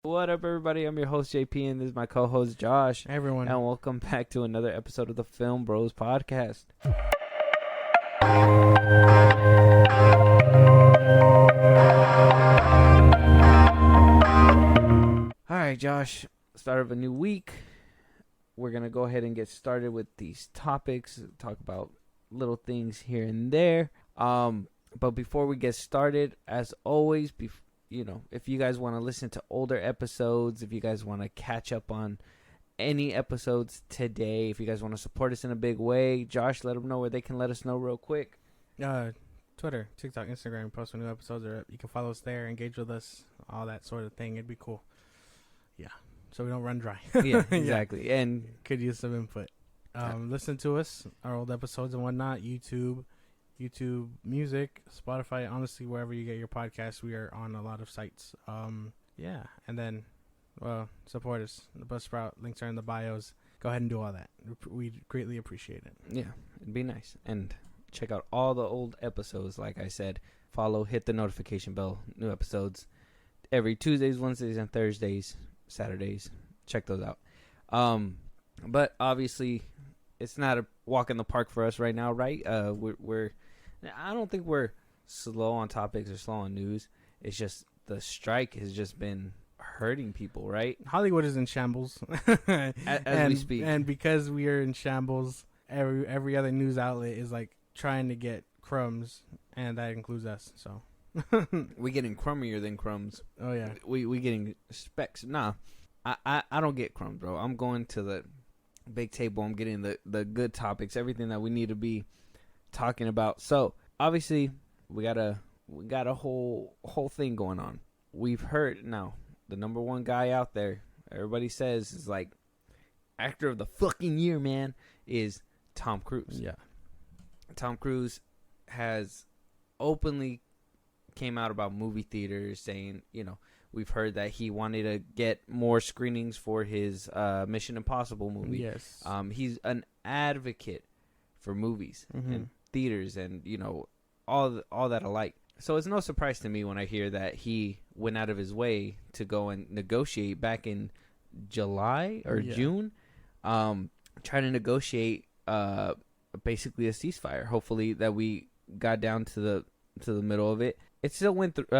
What up, everybody? I'm your host, JP, and this is my co-host, Josh. Hey, everyone. And welcome back to another episode of the FilmBros podcast. All right, Josh, start of a new week. We're going to go ahead and get started with these topics, talk about little things here and there. But before we get started, as always, if you guys want to listen to older episodes, if you guys want to catch up on any episodes today, if you guys want to support us in a big way, Josh, let them know where they can let us know real quick. Twitter, TikTok, Instagram, post when new episodes are up. You can follow us there, engage with us, all that sort of thing. It'd be cool. Yeah, so we don't run dry. Yeah, exactly. Yeah. And could use some input. Listen to us, our old episodes and whatnot. YouTube Music, Spotify. Honestly, wherever you get your podcasts, we are on a lot of sites. And then, support us. The Buzzsprout links are in the bios. Go ahead and do all that. We greatly appreciate it. Yeah, it'd be nice. And check out all the old episodes. Like I said, follow, hit the notification bell. New episodes every Tuesdays, Wednesdays, and Thursdays. Saturdays. Check those out. But obviously, it's not a walk in the park for us right now, right? We're I don't think we're slow on topics or slow on news. It's just the strike has just been hurting people, right? Hollywood is in shambles. as we speak. And because we are in shambles, every other news outlet is like trying to get crumbs, and that includes us. So we getting crummier than crumbs. Oh yeah. We getting specks. Nah. I don't get crumbs, bro. I'm going to the big table. I'm getting the good topics, everything that we need to be talking about. So obviously we got a whole thing going on. We've heard now the number one guy out there, everybody says is like actor of the fucking year, man, is Tom Cruise. Yeah. Tom Cruise has openly came out about movie theaters saying, we've heard that he wanted to get more screenings for his Mission Impossible movie. Yes. He's an advocate for movies and theaters and, all that alike. So it's no surprise to me when I hear that he went out of his way to go and negotiate back in July or June, trying to negotiate basically a ceasefire. Hopefully that we got down to the middle of it. It still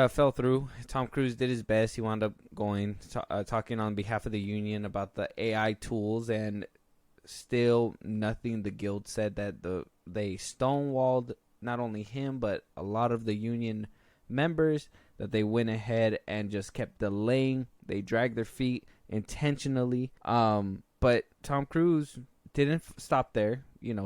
fell through. Tom Cruise did his best. He wound up talking on behalf of the union about the AI tools, and still nothing. The guild said that they stonewalled not only him but a lot of the union members, that they went ahead and just kept delaying. They dragged their feet intentionally. But Tom Cruise didn't stop there.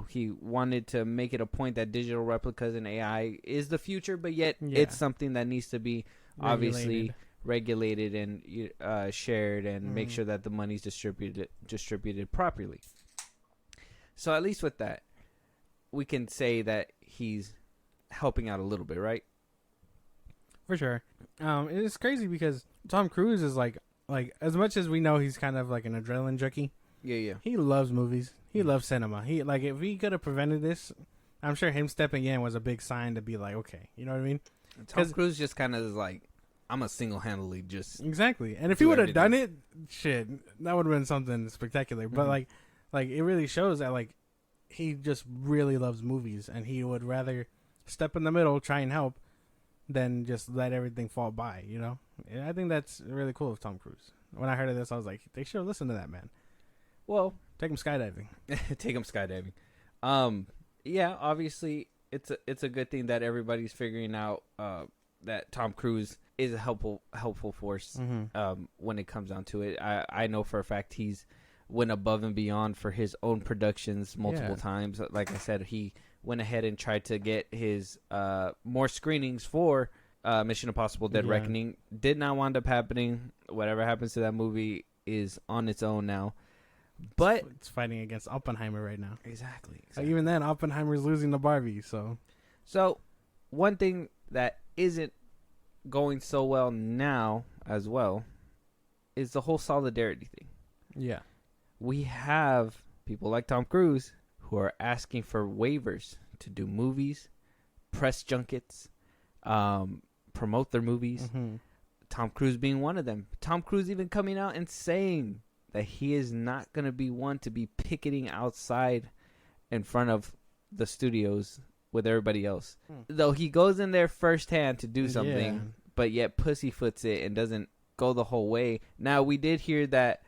He wanted to make it a point that digital replicas and AI is the future, but yet it's something that needs to be obviously regulated and shared, and make sure that the money's distributed properly. So at least with that, we can say that he's helping out a little bit, right? For sure. It's crazy because Tom Cruise is like as much as we know he's kind of like an adrenaline junkie. Yeah. He loves movies. He loves cinema. If he could have prevented this, I'm sure him stepping in was a big sign to be like, okay, you know what I mean? Tom Cruise just kind of is like, I'm a single-handedly just exactly. And if he would have done it, shit, that would have been something spectacular. But like it really shows that like he just really loves movies, and he would rather step in the middle, try and help, than just let everything fall by. And I think that's really cool of Tom Cruise. When I heard of this, I was like, they should have listened to that man. Well, take him skydiving. Take him skydiving. Yeah, obviously it's a good thing that everybody's figuring out that Tom Cruise is a helpful force when it comes down to it. I know for a fact he's went above and beyond for his own productions multiple times. Like I said, he went ahead and tried to get his more screenings for Mission Impossible Dead Reckoning. Did not wind up happening. Whatever happens to that movie is on its own now. But it's fighting against Oppenheimer right now. Exactly. Like even then, Oppenheimer's losing to Barbie. So one thing that isn't going so well now as well is the whole solidarity thing. Yeah. We have people like Tom Cruise who are asking for waivers to do movies, press junkets, promote their movies, Tom Cruise being one of them. Tom Cruise even coming out and saying that he is not going to be one to be picketing outside in front of the studios with everybody else. Though he goes in there firsthand to do something, but yet pussyfoots it and doesn't go the whole way. Now, we did hear that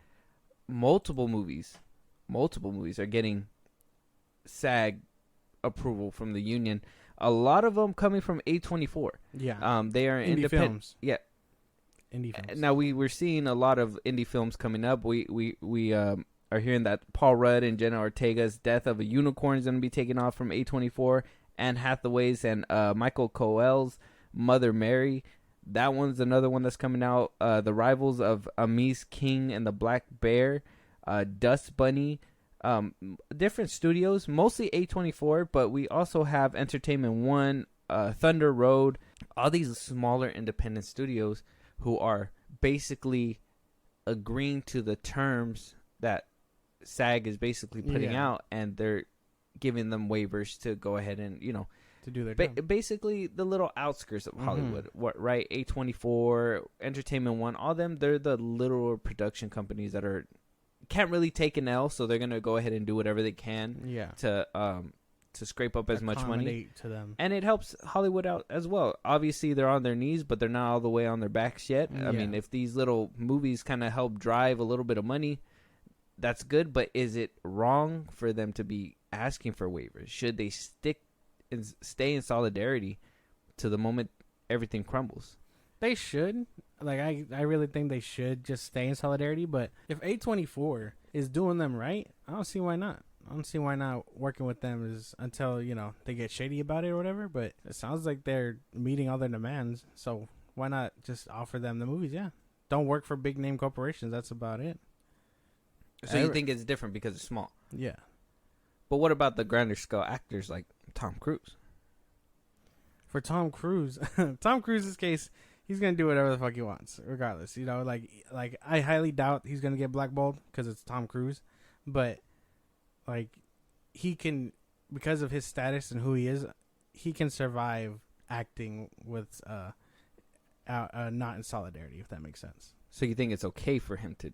multiple movies are getting SAG approval from the union. A lot of them coming from A24. Yeah. They are indie films. Yeah. Indie films. Now we're seeing a lot of indie films coming up. We are hearing that Paul Rudd and Jenna Ortega's Death of a Unicorn is going to be taken off from A24. Anne Hathaway's and Michael Coel's Mother Mary. That one's another one that's coming out. The Rivals of Amis King and the Black Bear. Dust Bunny. Different studios, mostly A24, but we also have Entertainment One, Thunder Road, all these smaller independent studios who are basically agreeing to the terms that SAG is basically putting out, and they're giving them waivers to go ahead and, to do their job. Basically the little outskirts of Hollywood, right? A24, Entertainment One, all them, they're the little production companies that can't really take an L, so they're gonna go ahead and do whatever they can to scrape up as much money to them, and it helps Hollywood out as well. Obviously, they're on their knees, but they're not all the way on their backs yet. I mean, if these little movies kind of help drive a little bit of money, that's good. But is it wrong for them to be asking for waivers? Should they stay in solidarity to the moment everything crumbles? They should. Like, I really think they should just stay in solidarity. But if A24 is doing them right, I don't see why not. I don't see why not working with them is until, they get shady about it or whatever. But it sounds like they're meeting all their demands. So why not just offer them the movies? Yeah. Don't work for big name corporations. That's about it. So you think it's different because it's small? Yeah. But what about the grander scale actors like Tom Cruise? For Tom Cruise, Tom Cruise's case, he's gonna do whatever the fuck he wants, regardless. Like I highly doubt he's gonna get blackballed because it's Tom Cruise, but like he can, because of his status and who he is, he can survive acting with not in solidarity, if that makes sense. So you think it's okay for him to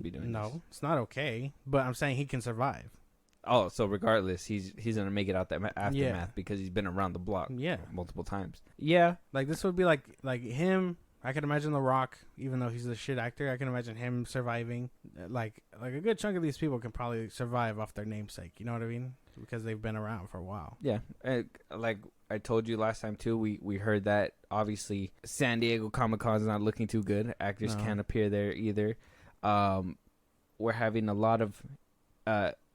be doing this? No, it's not okay, but I'm saying he can survive. Oh, so regardless, he's gonna make it out that aftermath because he's been around the block multiple times. Yeah, like this would be like him. I can imagine The Rock, even though he's a shit actor. I can imagine him surviving. Like a good chunk of these people can probably survive off their namesake. You know what I mean? Because they've been around for a while. Yeah, like I told you last time too. We heard that obviously San Diego Comic-Con is not looking too good. Actors can't appear there either. We're having a lot of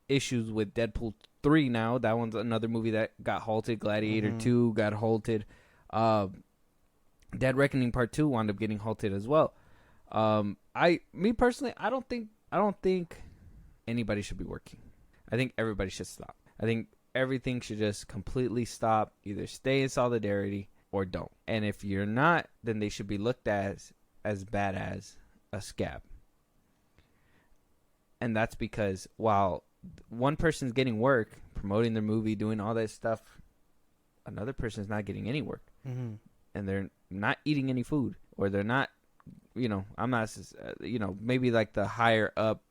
issues with Deadpool 3 now. That one's another movie that got halted. Gladiator 2 got halted. Dead Reckoning Part 2 wound up getting halted as well. Me personally, I don't think anybody should be working. I think everybody should stop. I think everything should just completely stop. Either stay in solidarity or don't. And if you're not, then they should be looked at as bad as a scab. And that's because while one person's getting work, promoting their movie, doing all that stuff, another person's not getting any work. Mm-hmm. And they're not eating any food. Or they're not, I'm not, maybe like the higher up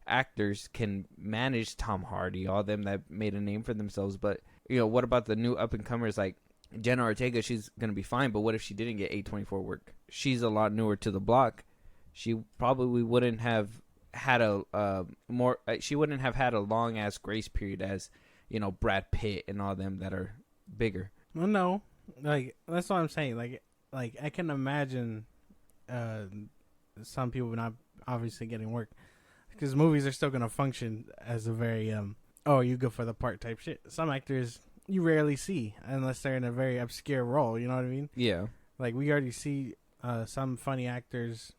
actors can manage Tom Hardy, all them that made a name for themselves. But, what about the new up-and-comers like Jenna Ortega? She's going to be fine, but what if she didn't get A24 work? She's a lot newer to the block. She probably wouldn't have had she wouldn't have had a long ass grace period as Brad Pitt and all them that are bigger. Well, no, like that's what I'm saying. Like I can imagine some people not obviously getting work because movies are still gonna function as a very you go for the part type shit. Some actors you rarely see unless they're in a very obscure role. You know what I mean? Yeah. Like we already see some funny actors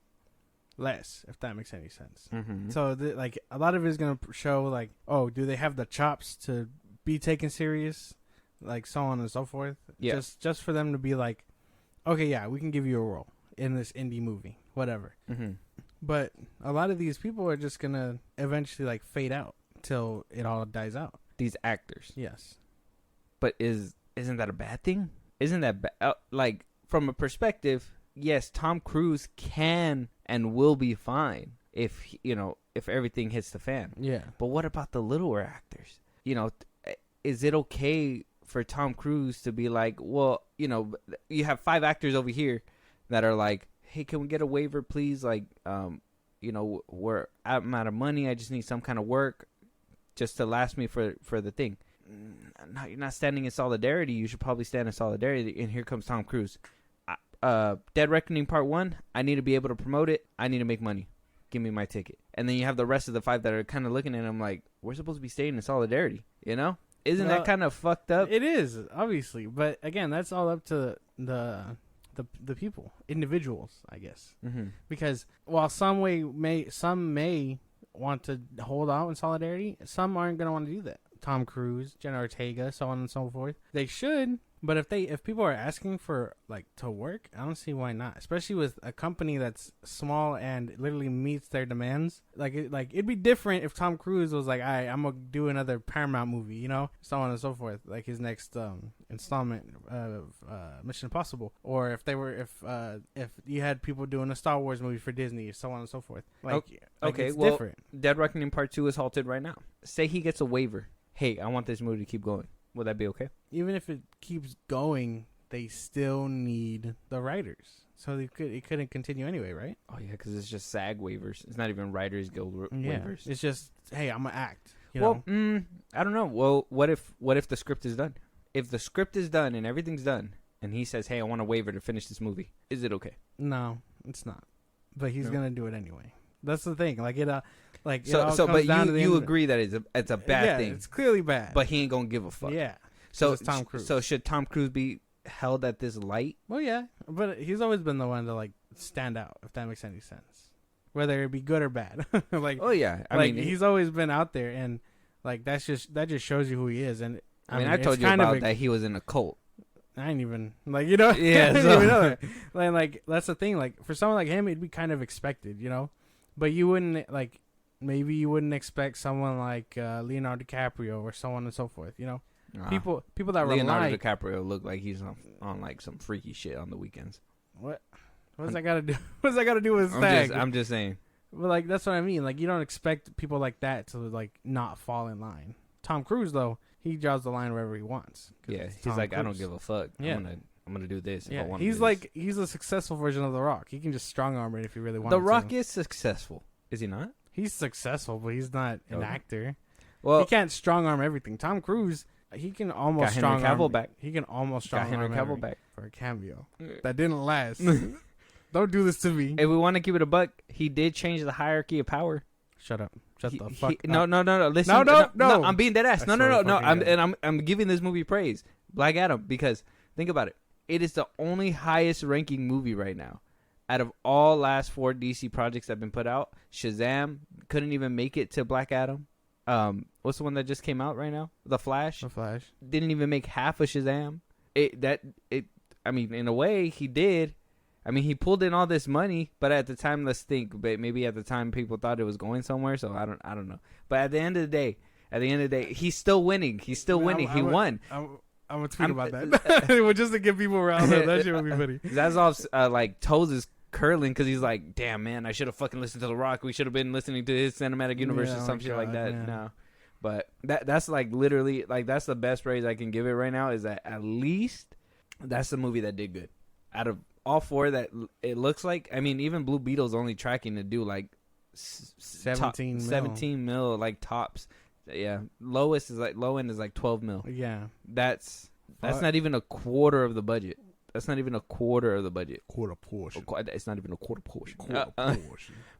less, if that makes any sense. Mm-hmm. So like a lot of it is gonna show like, do they have the chops to be taken serious, like so on and so forth. Yeah. Just for them to be like, okay, yeah, we can give you a role in this indie movie, whatever. Mm-hmm. But a lot of these people are just gonna eventually like fade out till it all dies out. These actors, yes. But isn't that a bad thing? Isn't that like from a perspective? yes, Tom Cruise can and will be fine if everything hits the fan. Yeah. But what about the littler actors? Is it okay for Tom Cruise to be like, well, you have 5 actors over here that are like, hey, can we get a waiver, please? Like, I'm out of money. I just need some kind of work just to last me for the thing. No, you're not standing in solidarity. You should probably stand in solidarity. And here comes Tom Cruise. Dead Reckoning Part 1, I need to be able to promote it. I need to make money. Give me my ticket. And then you have the rest of the 5 that are kind of looking at him like, we're supposed to be staying in solidarity, Isn't that kind of fucked up? It is, obviously. But again, that's all up to the people, individuals, I guess. Mm-hmm. Because while some may want to hold out in solidarity, some aren't going to want to do that. Tom Cruise, Jenna Ortega, so on and so forth. They should, but if people are asking for to work, I don't see why not. Especially with a company that's small and literally meets their demands. It'd be different if Tom Cruise was like, "Alright, I'm gonna do another Paramount movie," so on and so forth. Like his next installment of Mission Impossible, or if you had people doing a Star Wars movie for Disney, so on and so forth. Okay, it's well, different. Dead Reckoning Part 2 is halted right now. Say he gets a waiver. Hey, I want this movie to keep going. Would that be okay? Even if it keeps going, they still need the writers. So it couldn't continue anyway, right? Oh, yeah, because it's just SAG waivers. It's not even Writers Guild waivers. It's just, hey, I'm going to act. I don't know. Well, what if the script is done? If the script is done and everything's done, and he says, hey, I want a waiver to finish this movie, is it okay? No, it's not. But he's going to do it anyway. That's the thing. But you agree that it's a bad thing. It's clearly bad. But he ain't gonna give a fuck. Yeah. So it's Tom Cruise. So should Tom Cruise be held at this light? Well, yeah, but he's always been the one to stand out, if that makes any sense, whether it be good or bad. Oh yeah, I mean he's always been out there, and that just shows you who he is. And I told you about that he was in a cult. I ain't even Yeah, I didn't even know that. That's the thing. For someone like him, it'd be kind of expected, But you wouldn't maybe you wouldn't expect someone like Leonardo DiCaprio or so on and so forth. People that Leonardo DiCaprio look like he's on some freaky shit on the weekends. What's that got to do? What's that got to do with SAG? I'm just saying. But that's what I mean. You don't expect people like that to not fall in line. Tom Cruise though, he draws the line wherever he wants. Yeah, he's like, Cruise. I don't give a fuck. Yeah. I'm gonna do this. Yeah, if I want he's a successful version of The Rock. He can just strong arm it if he really wants. The Rock is successful, is he not? He's successcul, but he's not an actor. Well, he can't strong arm everything. Tom Cruise, he can almost strong arm. Back. He can almost strong arm Cavill back for a cameo. That didn't last. Don't do this to me. If we want to keep it a buck, he did change the hierarchy of power. Shut up. Shut the fuck up. No. Listen. No. I'm being dead ass. No. I'm giving this movie praise. Black Adam, because think about it. It is the only highest ranking movie right now. Out of all last 4 DC projects that have been put out, Shazam couldn't even make it to Black Adam. What's the one that just came out right now? The Flash. Didn't even make half of Shazam. I mean, in a way, he did. I mean, he pulled in all this money, but at the time, let's think. But maybe at the time, people thought it was going somewhere. So I don't know. But at the end of the day, he's still winning. He won. I'm gonna tweet about that. Just to get people around. That shit would be funny. Zazov's toes is curling because he's like, damn man, I should have fucking listened to The Rock. We should have been listening to his cinematic universe or some shit like that. Man. No, but that's literally that's the best praise I can give it right now. Is that at least that's the movie that did good out of all 4 that it looks like. I mean, even Blue Beetle's only tracking to do 17 mil tops. Yeah, low end is 12 mil. Yeah, that's not even a quarter of the budget. Quarter portion. It's not even a quarter portion.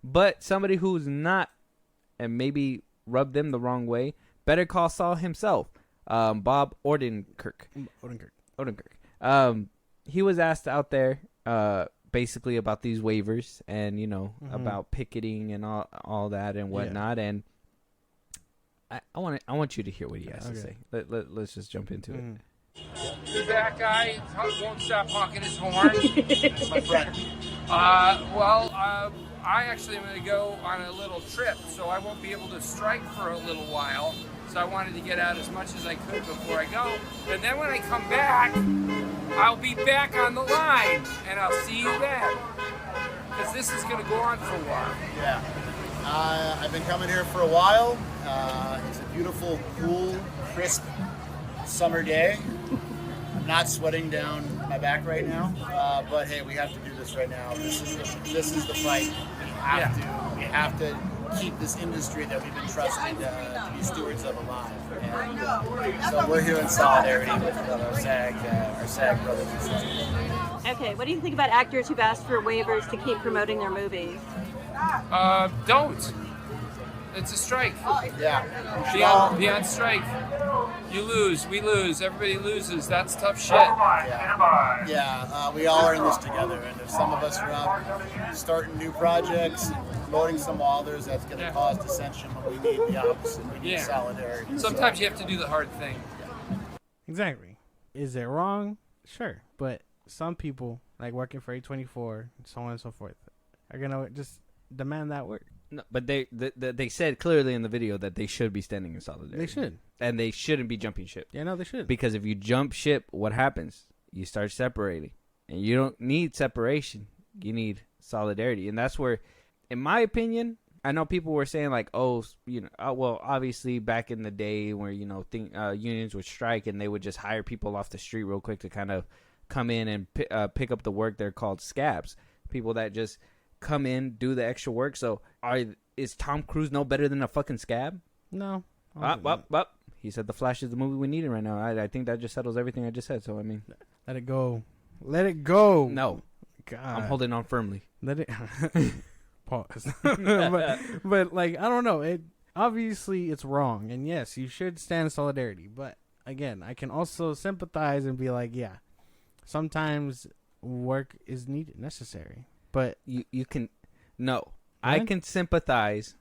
But somebody who's not, and maybe rubbed them the wrong way. Better Call Saul himself, Bob Odenkirk. He was asked out there, basically about these waivers and about picketing and all that and whatnot. And I want you to hear what he has to say. Let's just jump into it. That guy won't stop honking his horn. That's my friend. I I actually am going to go on a little trip, so I won't be able to strike for a little while. So I wanted to get out as much as I could before I go. And then when I come back, I'll be back on the line, and I'll see you then. Because this is going to go on for a while. Yeah. I've been coming here for a while. It's a beautiful, cool, crisp summer day. I'm not sweating down my back right now, but hey, we have to do this right now. This is the fight. We have to keep this industry that we've been trusted to be stewards of alive. And so we're here in solidarity with our SAG brothers and sisters. Okay, what do you think about actors who've asked for waivers to keep promoting their movies? Don't. It's a strike. Yeah. Be on strike. You lose, we lose, everybody loses. That's tough shit. Yeah, we all are in this together, and if some of us are out starting new projects and promoting some others, that's going to cause dissension, but we need the opposite. We need solidarity. Sometimes you have to do the hard thing. Exactly. Is it wrong? Sure. But some people, like working for A24 and so on and so forth, are going to just demand that work. No, but they said clearly in the video that they should be standing in solidarity. They should. And they shouldn't be jumping ship. Yeah, no, they should. Because if you jump ship, what happens? You start separating. And you don't need separation. You need solidarity. And that's where, in my opinion, I know people were saying like, oh, you know, well, obviously back in the day where, you know, unions would strike and they would just hire people off the street real quick to kind of come in and pick up the work. They're called scabs. People that just come in, do the extra work. So is Tom Cruise no better than a fucking scab? No. He said The Flash is the movie we need right now. I think that just settles everything I just said. So, I mean. Let it go. Let it go. No. God. I'm holding on firmly. Let it. Pause. but, like, I don't know. Obviously, it's wrong. And, yes, you should stand in solidarity. But, again, I can also sympathize and be like, yeah, sometimes work is necessary. But you can. No. I can sympathize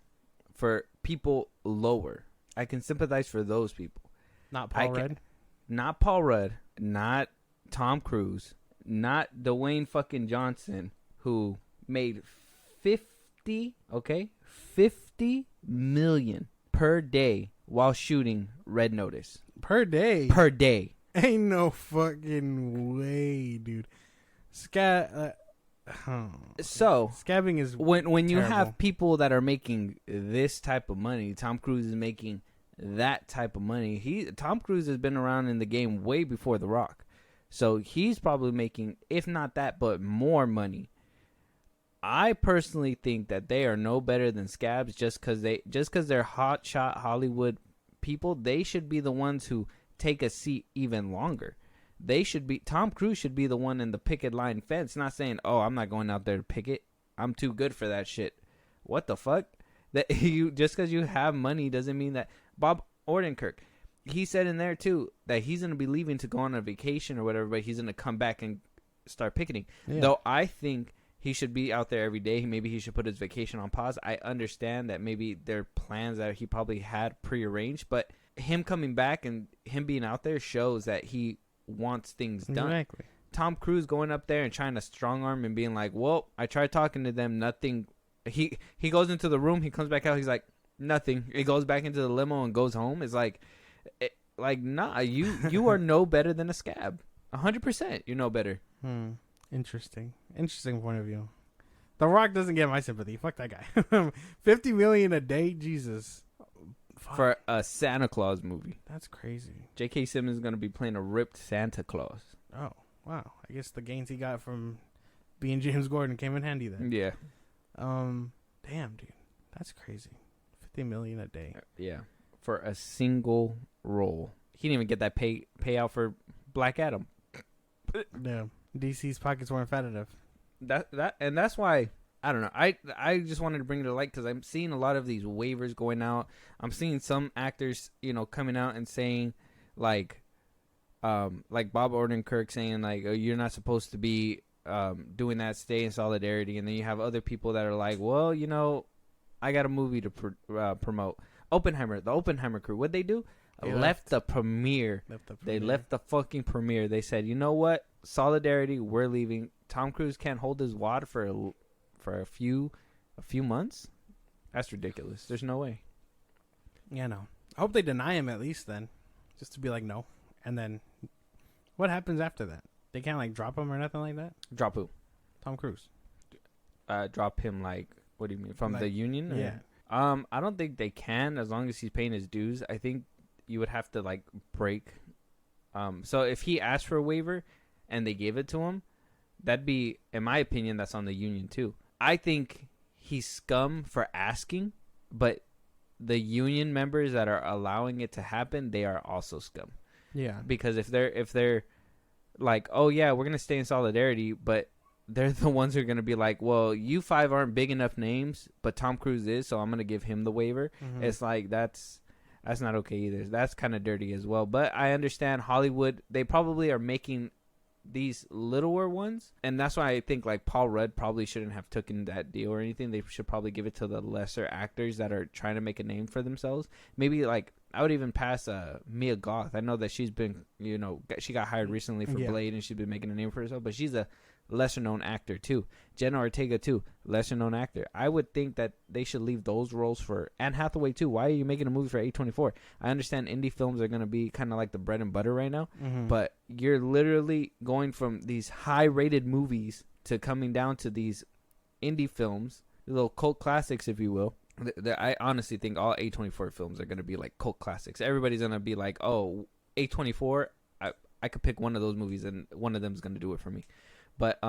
for people lower. I can sympathize for those people. Not Paul Rudd? Not Paul Rudd. Not Tom Cruise. Not Dwayne fucking Johnson, who made 50 million per day while shooting Red Notice. Per day? Per day. Ain't no fucking way, dude. So scabbing is when you terrible. have people that are making this type of money. Tom Cruise is making that type of money. Tom Cruise has been around in the game way before The Rock, so he's probably making, if not that, but more money. I personally think that they are no better than scabs just because they're hot shot Hollywood people. They should be the ones who take a seat even longer. Tom Cruise should be the one in the picket line fence, not saying, oh, I'm not going out there to picket. I'm too good for that shit. What the fuck? That just because you have money doesn't mean that. Bob Odenkirk, he said in there too that he's going to be leaving to go on a vacation or whatever, but he's going to come back and start picketing. Yeah. Though I think he should be out there every day. Maybe he should put his vacation on pause. I understand that maybe there are plans that he probably had prearranged, but him coming back and him being out there shows that he wants things done. Exactly. Tom Cruise going up there and trying to strong arm and being like, well, I tried talking to them, nothing. He goes into the room, he comes back out, he's like, nothing. He goes back into the limo and goes home. It's like nah, you are no better than a scab. 100%, you're no better. Interesting point of view. The Rock doesn't get my sympathy. Fuck that guy. 50 million a day, Jesus. Fuck. For a Santa Claus movie. That's crazy. J.K. Simmons is going to be playing a ripped Santa Claus. Oh, wow. I guess the gains he got from being James Gordon came in handy then. Yeah. Damn, dude. That's crazy. 50 million a day. Yeah. For a single role. He didn't even get that payout for Black Adam. No. DC's pockets weren't fat enough. And that's why, I don't know. I just wanted to bring it to light because I'm seeing a lot of these waivers going out. I'm seeing some actors, coming out and saying, like Bob Odenkirk saying, like, oh, you're not supposed to be doing that, stay in solidarity. And then you have other people that are like, well, I got a movie to promote. Oppenheimer, the Oppenheimer crew, what'd they do? Left the premiere. They left the fucking premiere. They said, you know what? Solidarity, we're leaving. Tom Cruise can't hold his wad for a few a few months? That's ridiculous. There's no way. Yeah, no. I hope they deny him at least then, just to be like no. And then, what happens after that? They can't like drop him or nothing like that. Drop who? Tom Cruise. Drop him like, what do you mean, from Like, the union? Or? Yeah. I don't think they can as long as he's paying his dues. I think you would have to like break. So if he asked for a waiver and they gave it to him, that'd be, in my opinion, that's on the union too. I think he's scum for asking, but the union members that are allowing it to happen, they are also scum. Yeah. Because if they're like, oh yeah, we're gonna stay in solidarity, but they're the ones who are gonna be like, well, you five aren't big enough names, but Tom Cruise is, so I'm gonna give him the waiver. Mm-hmm. It's like that's not okay either. That's kind of dirty as well. But I understand Hollywood, they probably are making these littler ones, and that's why I think like Paul Rudd probably shouldn't have taken that deal or anything. They should probably give it to the lesser actors that are trying to make a name for themselves. Maybe like I would even pass Mia Goth. I know that she's been, she got hired recently for Blade, and she's been making a name for herself, but she's a lesser known actor too. Jenna Ortega too, lesser known actor. I would think that they should leave those roles for Anne Hathaway too. Why are you making a movie for A24? I understand indie films are going to be kind of like the bread and butter right now, but you're literally going from these high rated movies to coming down to these indie films, little cult classics, if you will. I honestly think all A24 films are going to be like cult classics. Everybody's going to be like, oh, A24, I could pick one of those movies and one of them is going to do it for me. But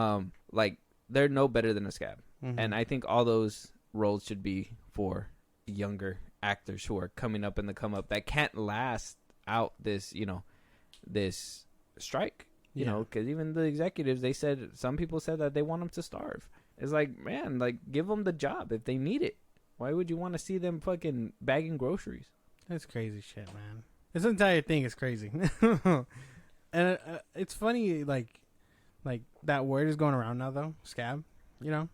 like they're no better than a Scab, and I think all those roles should be for younger actors who are coming up in the come up that can't last out this this strike. Because even the executives, some people said that they want them to starve. It's like, man, like give them the job if they need it. Why would you want to see them fucking bagging groceries? That's crazy shit, man. This entire thing is crazy, and it's funny like that word is going around now though, Scab, Yeah.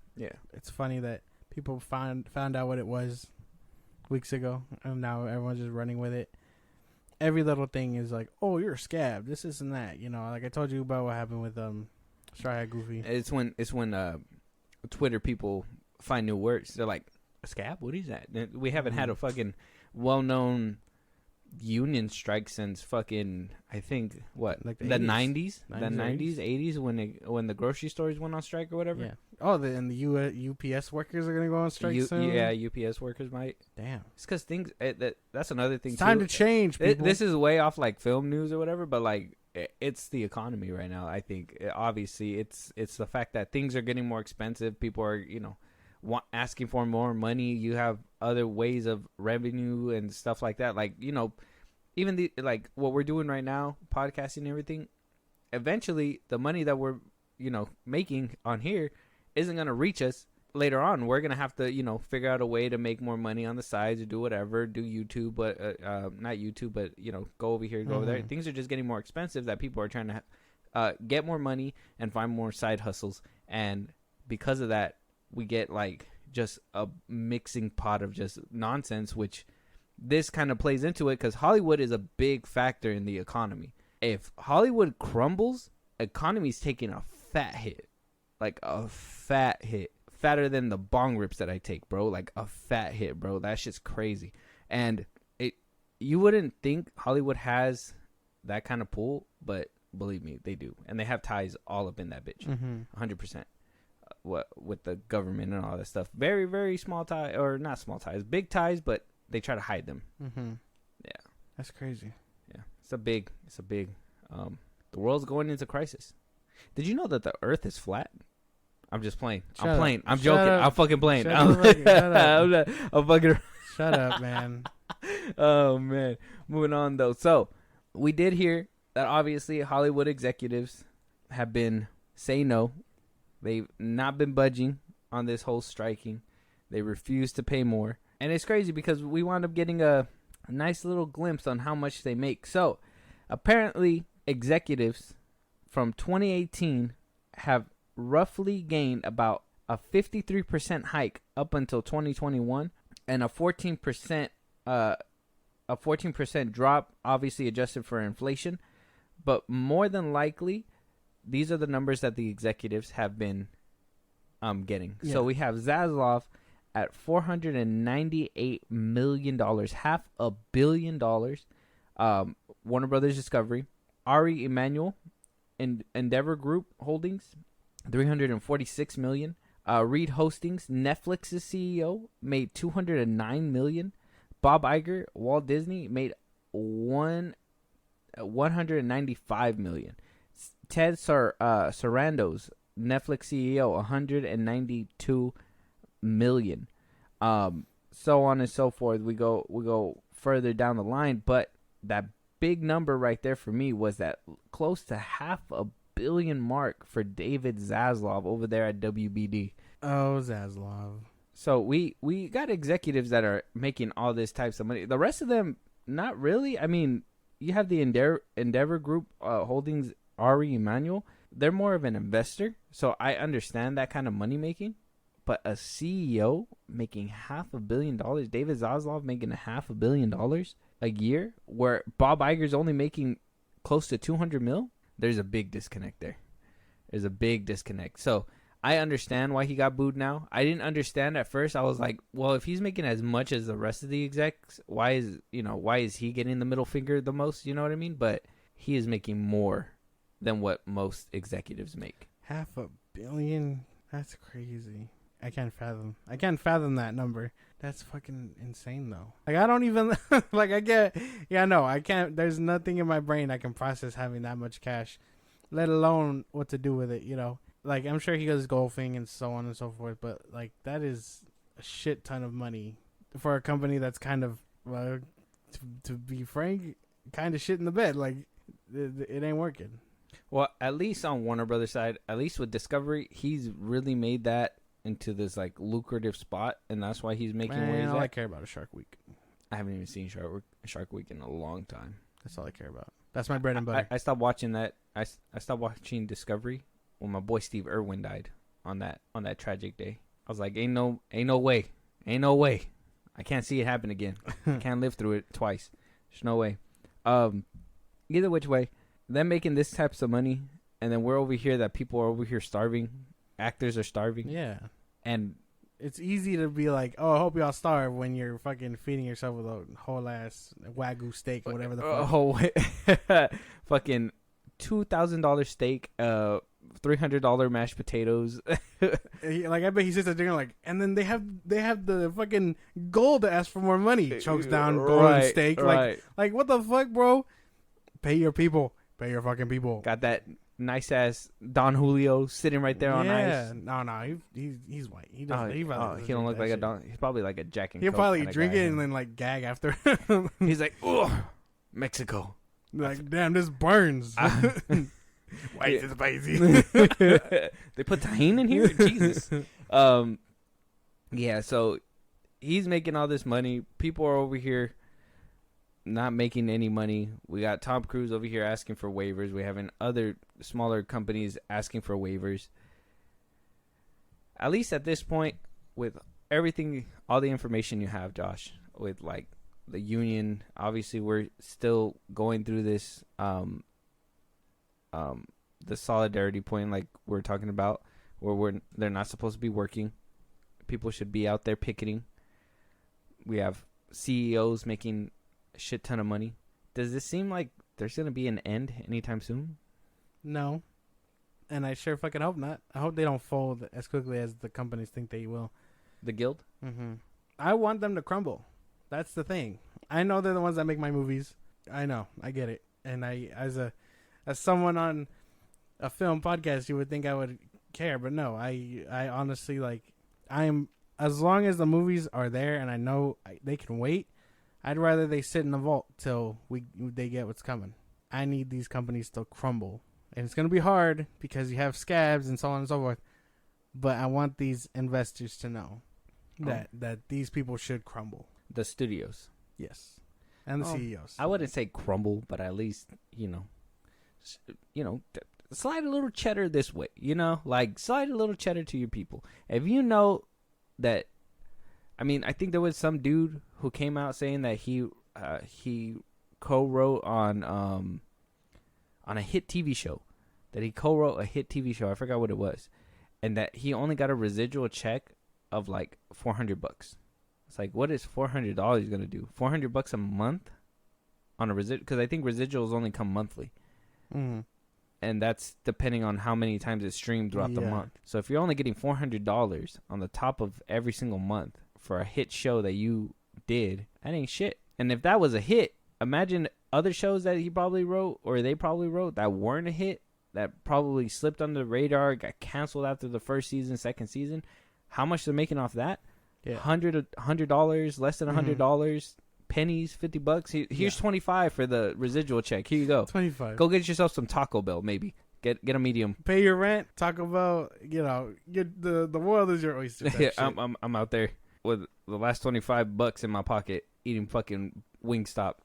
It's funny that people found out what it was weeks ago, and now everyone's just running with it. Every little thing is like, oh, you're a Scab, this and that, like I told you about what happened with Straw Hat Goofy. It's when Twitter people find new words. They're like, a Scab? What is that? We haven't had a fucking well-known union strike since fucking, I think, what, like the 90s? The 90s, 80s, when the grocery stores went on strike or whatever? Yeah. Oh, and the UPS workers are going to go on strike soon? Yeah, UPS workers might. Damn. It's because things, that's another thing, it's time to change, people. This is way off, like, film news or whatever, but, like, it's the economy right now, I think. Obviously, it's the fact that things are getting more expensive. People are, asking for more money. You have other ways of revenue and stuff like that. Like, even what we're doing right now, podcasting and everything, eventually the money that we're, making on here isn't going to reach us later on. We're going to have to, figure out a way to make more money on the sides or do whatever, do YouTube, but not YouTube, but, go over here, go over there. Things are just getting more expensive that people are trying to get more money and find more side hustles. And because of that, we get like just a mixing pot of just nonsense, which this kind of plays into it because Hollywood is a big factor in the economy. If Hollywood crumbles, economy's taking a fat hit, like a fat hit, fatter than the bong rips that I take, bro. Like a fat hit, bro. That shit's crazy. And you wouldn't think Hollywood has that kind of pull, but believe me, they do, and they have ties all up in that bitch, 100%. What with the government and all that stuff. Very, very small ties, or not small ties, big ties, but they try to hide them. Yeah, that's crazy. Yeah, it's a big. The world's going into crisis. Did you know that the Earth is flat? I'm just playing. I'm playing. I'm joking. I'm fucking playing. I'm fucking. Shut up, man. Oh man. Moving on though. So we did hear that obviously Hollywood executives have been saying no. They've not been budging on this whole striking. They refuse to pay more. And it's crazy because we wound up getting a nice little glimpse on how much they make. So, apparently, executives from 2018 have roughly gained about a 53% hike up until 2021 and a 14% drop, obviously adjusted for inflation. But more than likely, these are the numbers that the executives have been getting. Yeah. So we have Zaslav at $498 million, $500 million. Warner Brothers Discovery, Ari Emanuel, Endeavor Group Holdings, $346 million. Reed Hastings, Netflix's CEO, made $209 million. Bob Iger, Walt Disney, made $195 million. Ted Sarandos, Netflix CEO, $192 million. So on and so forth. We go further down the line, but that big number right there for me was that close to $500 million mark for David Zaslav over there at WBD. Oh, Zaslav. So we got executives that are making all this types of money. The rest of them, not really. I mean, you have the Endeavor Group Holdings, Ari Emanuel. They're more of an investor, so I understand that kind of money making. But a CEO making $500 million, David Zaslav making $500 million a year, where Bob Iger's only making close to $200 million. There's a big disconnect there. There's a big disconnect. So I understand why he got booed now. I didn't understand at first. I was like, well, if he's making as much as the rest of the execs, why is he getting the middle finger the most? You know what I mean? But he is making more than what most executives make. $500 million? That's crazy. I can't fathom that number. That's fucking insane, though. Like, I don't even, I can't, there's nothing in my brain I can process having that much cash, let alone what to do with it, you know? Like, I'm sure he goes golfing and so on and so forth, but, like, that is a shit ton of money for a company that's kind of, to be frank, kind of shit in the bed. Like, it ain't working. Well, at least on Warner Brothers' side, at least with Discovery, he's really made that into this like lucrative spot, and that's why he's making what he's all at. I care about is Shark Week. I haven't even seen Shark Week in a long time. That's all I care about. That's my bread and butter. I stopped watching that. I stopped watching Discovery when my boy Steve Irwin died on that tragic day. I was like, ain't no way. I can't see it happen again. I can't live through it twice. There's no way. Either which way, them making this types of money, and then we're over here that people are over here starving. Actors are starving. Yeah. And it's easy to be like, oh, I hope y'all starve when you're fucking feeding yourself with a whole ass Wagyu steak or whatever the fuck. Fucking $2,000 steak, $300 mashed potatoes. Like, I bet he sits there doing like, and then they have the fucking goal to ask for more money. Chokes down golden steak. Right. Like what the fuck, bro? Pay your people. Pay your fucking people. Got that nice ass Don Julio sitting right there on ice. No, he's white. He doesn't. He don't look like a Don. He's probably like a Jack and He'll Coke probably drink it and then like gag after. He's like, oh, Mexico. Like, damn, this burns. White is spicy. They put tahini in here. Jesus. Yeah. So he's making all this money. People are over here not making any money. We got Tom Cruise over here asking for waivers. We having other smaller companies asking for waivers. At least at this point, with everything, all the information you have, Josh, with like the union, obviously we're still going through this, the solidarity point, like we're talking about, where they're not supposed to be working. People should be out there picketing. We have CEOs making a shit ton of money. Does this seem like there's going to be an end anytime soon? No. And I sure fucking hope not. I hope they don't fold as quickly as the companies think they will. The guild? Mm-hmm. I want them to crumble. That's the thing. I know they're the ones that make my movies. I know. I get it. And I, as someone on a film podcast, you would think I would care. But no, I honestly, like, as long as the movies are there and I know they can wait, I'd rather they sit in the vault till they get what's coming. I need these companies to crumble. And it's going to be hard because you have scabs and so on and so forth. But I want these investors to know that these people should crumble. The studios. Yes. And the CEOs. I wouldn't say crumble, but at least, slide a little cheddar this way, like slide a little cheddar to your people. If you know that, I think there was some dude who came out saying that he co-wrote on a hit TV show, I forgot what it was, and that he only got a residual check of like $400. It's like, what is $400 going to do? $400 a month on a residual? Because I think residuals only come monthly. Mm-hmm. And that's depending on how many times it's streamed throughout the month. So if you're only getting $400 on the top of every single month for a hit show that you did, that ain't shit. And if that was a hit, imagine other shows that he probably wrote or they probably wrote that weren't a hit, that probably slipped under the radar, got canceled after the first season, second season. How much they're making off that? Yeah. $100, less than $100, pennies, $50. Here's $25 for the residual check. Here you go. $25. Go get yourself some Taco Bell, maybe. Get a medium. Pay your rent. Taco Bell. The world is your oyster. Yeah, I'm out there with the last $25 in my pocket eating fucking Wingstop.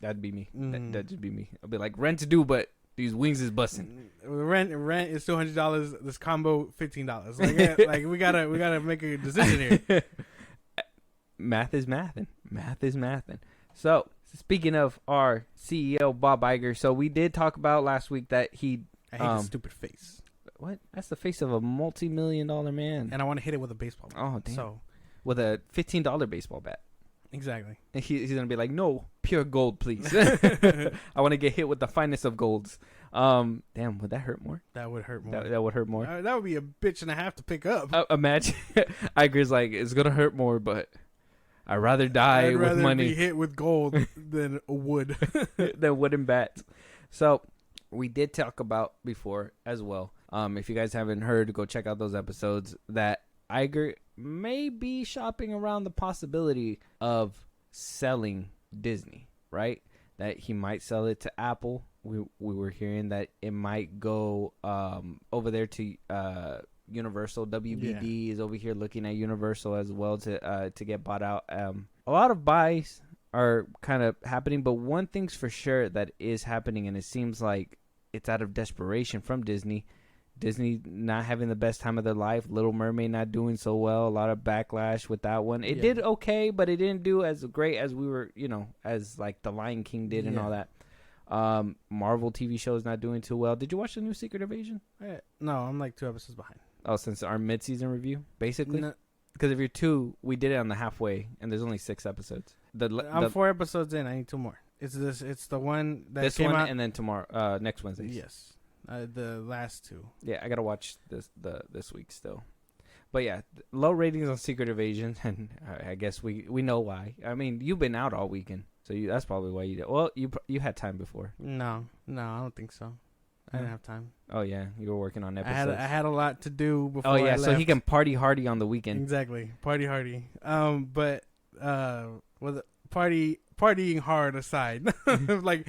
That'd be me. That'd just be me. I'll be like, rent's due, but these wings is busting. Rent is $200. This combo $15. Like we gotta make a decision here. Math is mathin'. So speaking of our CEO Bob Iger, so we did talk about last week that he. I hate his stupid face. What? That's the face of a multi-million-dollar man. And I want to hit it with a baseball bat. Oh damn! So with a $15 baseball bat. Exactly. And he's gonna be like, no, pure gold, please. I want to get hit with the finest of golds. Damn, would that hurt more? That would hurt more. That would hurt more. That would be a bitch and a half to pick up. Imagine, Iger's like, it's gonna hurt more, but I'd rather die with money. I'd rather be hit with gold than wood. Than wooden bats. So we did talk about before as well. If you guys haven't heard, go check out those episodes. That Iger may be shopping around the possibility of selling Disney, right? That he might sell it to Apple. We were hearing that it might go over there to Universal. WBD is over here looking at Universal as well to get bought out. A lot of buys are kind of happening, but one thing's for sure that is happening, and it seems like it's out of desperation from Disney. Disney not having the best time of their life. Little Mermaid not doing so well. A lot of backlash with that one. It did okay, but it didn't do as great as we were, as like The Lion King did and all that. Marvel TV shows not doing too well. Did you watch the new Secret Invasion? No, I'm like 2 episodes behind. Oh, since our mid-season review, basically? Because if you're 2, we did it on the halfway, and there's only 6 episodes. I'm 4 episodes in. I need 2 more. It's the one that came out. And then tomorrow, next Wednesday. Yes. The last 2. Yeah, I gotta watch this week still. But yeah, low ratings on Secret Invasion, and I guess we know why. I mean, you've been out all weekend, so that's probably why you did. Well, you had time before. No, I don't think so. I didn't have time. Oh yeah, you were working on episodes. I had a lot to do before. Oh yeah, I left. so he can party hardy on the weekend. Exactly, party hardy. But with partying hard aside, like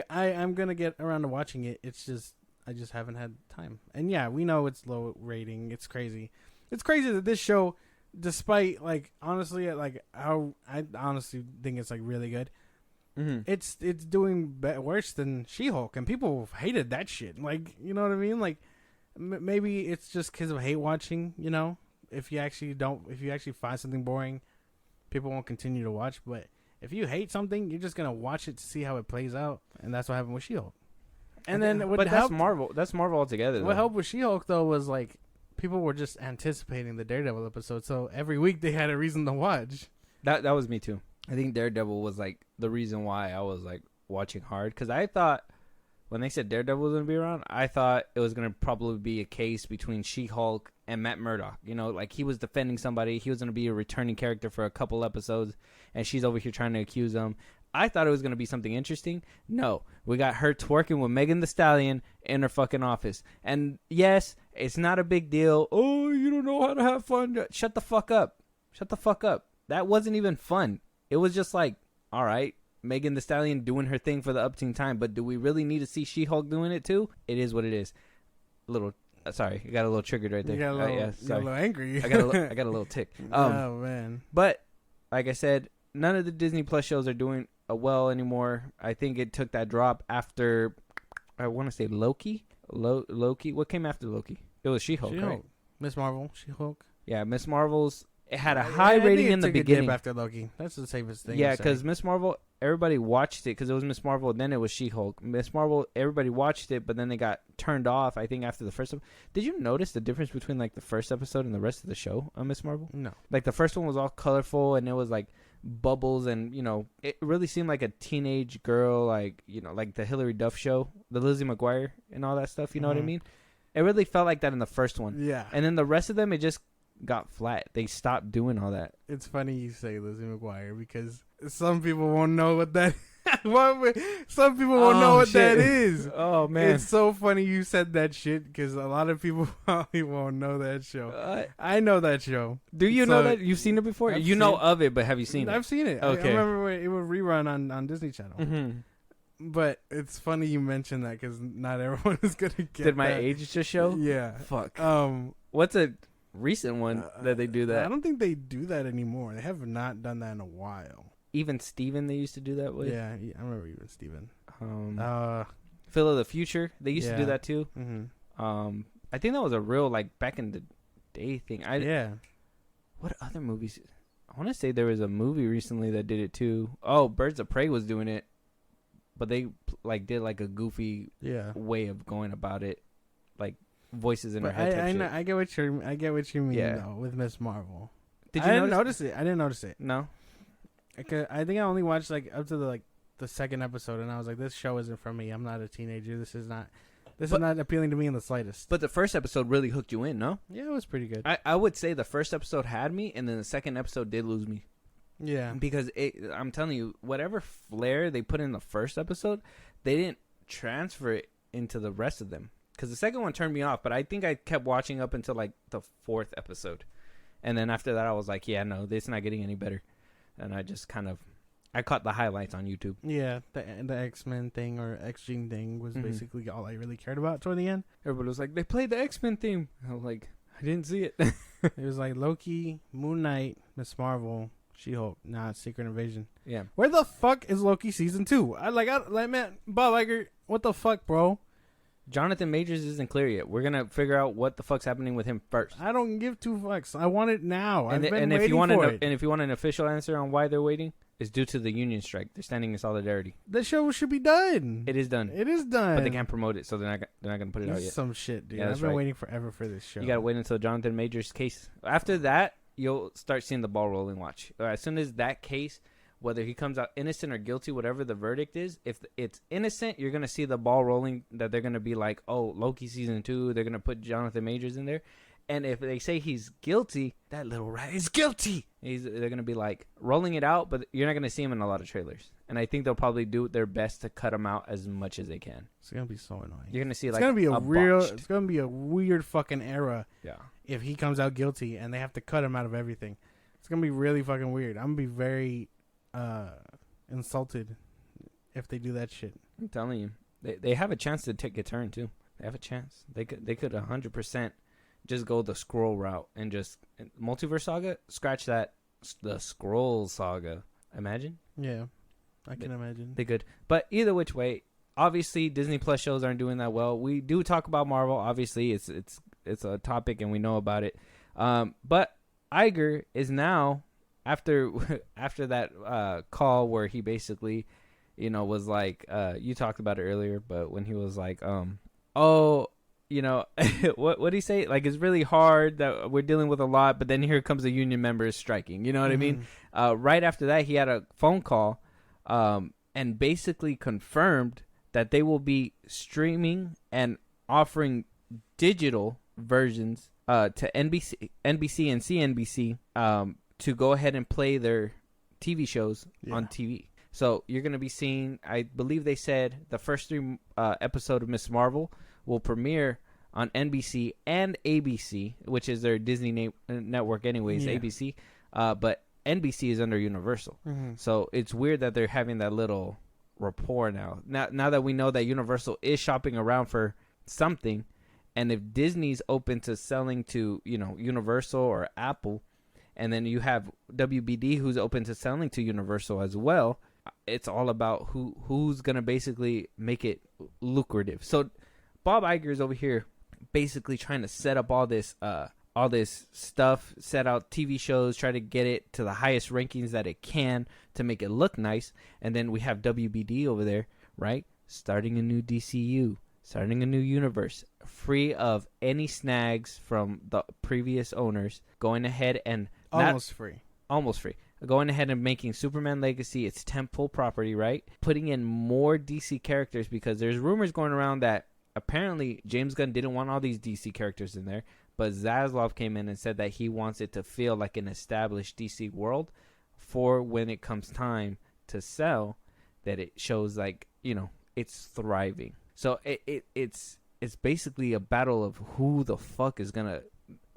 I'm gonna get around to watching it. It's just I just haven't had time. And yeah, we know it's low rating. It's crazy. It's crazy that this show, despite honestly how I honestly think it's really good. Mm-hmm. It's doing worse than She-Hulk, and people hated that shit. You know what I mean? Maybe it's just because of hate watching. If you actually find something boring, people won't continue to watch. But if you hate something, you're just gonna watch it to see how it plays out, and that's what happened with She-Hulk. And then, that's Marvel. That's Marvel altogether. What helped with She-Hulk though was people were just anticipating the Daredevil episode, so every week they had a reason to watch. That was me too. I think Daredevil was the reason why I was watching hard, because I thought when they said Daredevil was gonna be around, I thought it was gonna probably be a case between She-Hulk and Matt Murdock. He was defending somebody. He was gonna be a returning character for a couple episodes, and she's over here trying to accuse him. I thought it was going to be something interesting. No, we got her twerking with Megan Thee Stallion in her fucking office. And yes, it's not a big deal. Oh, you don't know how to have fun. Shut the fuck up. Shut the fuck up. That wasn't even fun. It was just all right, Megan Thee Stallion doing her thing for the upteen time. But do we really need to see She-Hulk doing it too? It is what it is. Sorry, I got a little triggered right there. You got a little angry. I got a little tick. Oh, man. But like I said, none of the Disney Plus shows are doing well anymore. I think it took that drop after, I want to say Loki. Loki. What came after Loki? It was She-Hulk, right? Miss Marvel, She-Hulk. Yeah, Miss Marvel's it had a high rating in the beginning. After Loki, that's the safest thing. Yeah, because Miss Marvel, everybody watched it because it was Miss Marvel, and then it was She-Hulk. Miss Marvel, everybody watched it, but then they got turned off. I think after the first. Did you notice the difference between like the first episode and the rest of the show on Miss Marvel? No. Like the first one was all colorful, and it was like bubbles, and it really seemed like a teenage girl, like like the Hilary Duff show, the Lizzie McGuire, and all that stuff. You know what I mean? It really felt like that in the first one. Yeah. And then the rest of them, it just got flat. They stopped doing all that. It's funny you say Lizzie McGuire because some people won't know what that. Some people won't know what that is. Oh man, it's so funny you said that shit because a lot of people probably won't know that show. I know that show. Do you know that? You've seen it before? You know of it, but have you seen it? I've seen it. Okay. I remember it would rerun on Disney Channel. Mm-hmm. But it's funny you mentioned that because not everyone is gonna get. Did my age just show? Yeah. Fuck. What's a recent one that they do that? I don't think they do that anymore. They have not done that in a while. Even Steven they used to do that with. Yeah, I remember even Steven. Phil of the Future, they used to do that too. Mm-hmm. I think that was a real like back in the day thing. What other movies? I want to say there was a movie recently that did it too. Oh, Birds of Prey was doing it, but they like did like a goofy way of going about it, like voices in her head. I get what you mean though with Miss Marvel. Did you notice it? I didn't notice it. No. I think I only watched like up to the second episode, and I was like, "This show isn't for me. I'm not a teenager. This is not appealing to me in the slightest." But the first episode really hooked you in, no? Yeah, it was pretty good. I would say the first episode had me, and then the second episode did lose me. Yeah, because I'm telling you, whatever flair they put in the first episode, they didn't transfer it into the rest of them. Because the second one turned me off, but I think I kept watching up until like the fourth episode, and then after that, I was like, "Yeah, no, this is not getting any better." And I just I caught the highlights on YouTube. Yeah, the X-Men thing or X-Gene thing was basically all I really cared about toward the end. Everybody was like, they played the X-Men theme. I was like, I didn't see it. It was like Loki, Moon Knight, Miss Marvel, She-Hulk, Secret Invasion. Yeah. Where the fuck is Loki season 2? Man, Bob Iger, what the fuck, bro? Jonathan Majors isn't clear yet. We're gonna figure out what the fuck's happening with him first. I don't give two fucks. I want it now. And if you want an official answer on why they're waiting, it's due to the union strike. They're standing in solidarity. The show should be done. It is done. It is done. But they can't promote it, so they're not gonna put it out yet. Some shit, dude. Yeah, I've been waiting forever for this show. You gotta wait until Jonathan Majors' case. After that, you'll start seeing the ball rolling. Watch. As soon as that case, whether he comes out innocent or guilty, whatever the verdict is, if it's innocent, you're going to see the ball rolling that they're going to be like, oh, Loki season 2, they're going to put Jonathan Majors in there. And if they say he's guilty, that little rat is guilty. They're going to be like rolling it out, but you're not going to see him in a lot of trailers. And I think they'll probably do their best to cut him out as much as they can. It's going to be so annoying. You're going to see it's going to be a botched. weird fucking era. Yeah. If he comes out guilty and they have to cut him out of everything. It's going to be really fucking weird. I'm going to be very insulted if they do that shit. I'm telling you, they have a chance to take a turn too. They have a chance. They could 100% just go the scroll route and just multiverse saga. Scratch that, the scroll saga. Imagine. Yeah, I can imagine. They could, but either which way, obviously Disney Plus shows aren't doing that well. We do talk about Marvel. Obviously, it's a topic and we know about it. But Iger is now. After that call where he basically, was like, you talked about it earlier, but when he was like, what did he say? Like, it's really hard that we're dealing with a lot, but then here comes the union members striking. You know what I mean? Right after that, he had a phone call and basically confirmed that they will be streaming and offering digital versions to NBC and CNBC to go ahead and play their TV shows on TV. So you're going to be seeing, I believe they said, the first 3 episode of Miss Marvel will premiere on NBC and ABC, which is their Disney network anyways, ABC. But NBC is under Universal. So it's weird that they're having that little rapport now. Now that we know that Universal is shopping around for something, and if Disney's open to selling to, Universal or Apple, and then you have WBD who's open to selling to Universal as well. It's all about who's going to basically make it lucrative. So Bob Iger is over here basically trying to set up all this all this stuff, set out TV shows, try to get it to the highest rankings that it can to make it look nice. And then we have WBD over there, right? Starting a new DCU, starting a new universe, free of any snags from the previous owners, going ahead and almost free. Going ahead and making Superman Legacy its tentpole property, right? Putting in more DC characters, because there's rumors going around that apparently James Gunn didn't want all these DC characters in there, but Zaslav came in and said that he wants it to feel like an established DC world for when it comes time to sell, that it shows like, you know, it's thriving. So it's basically a battle of who the fuck is going to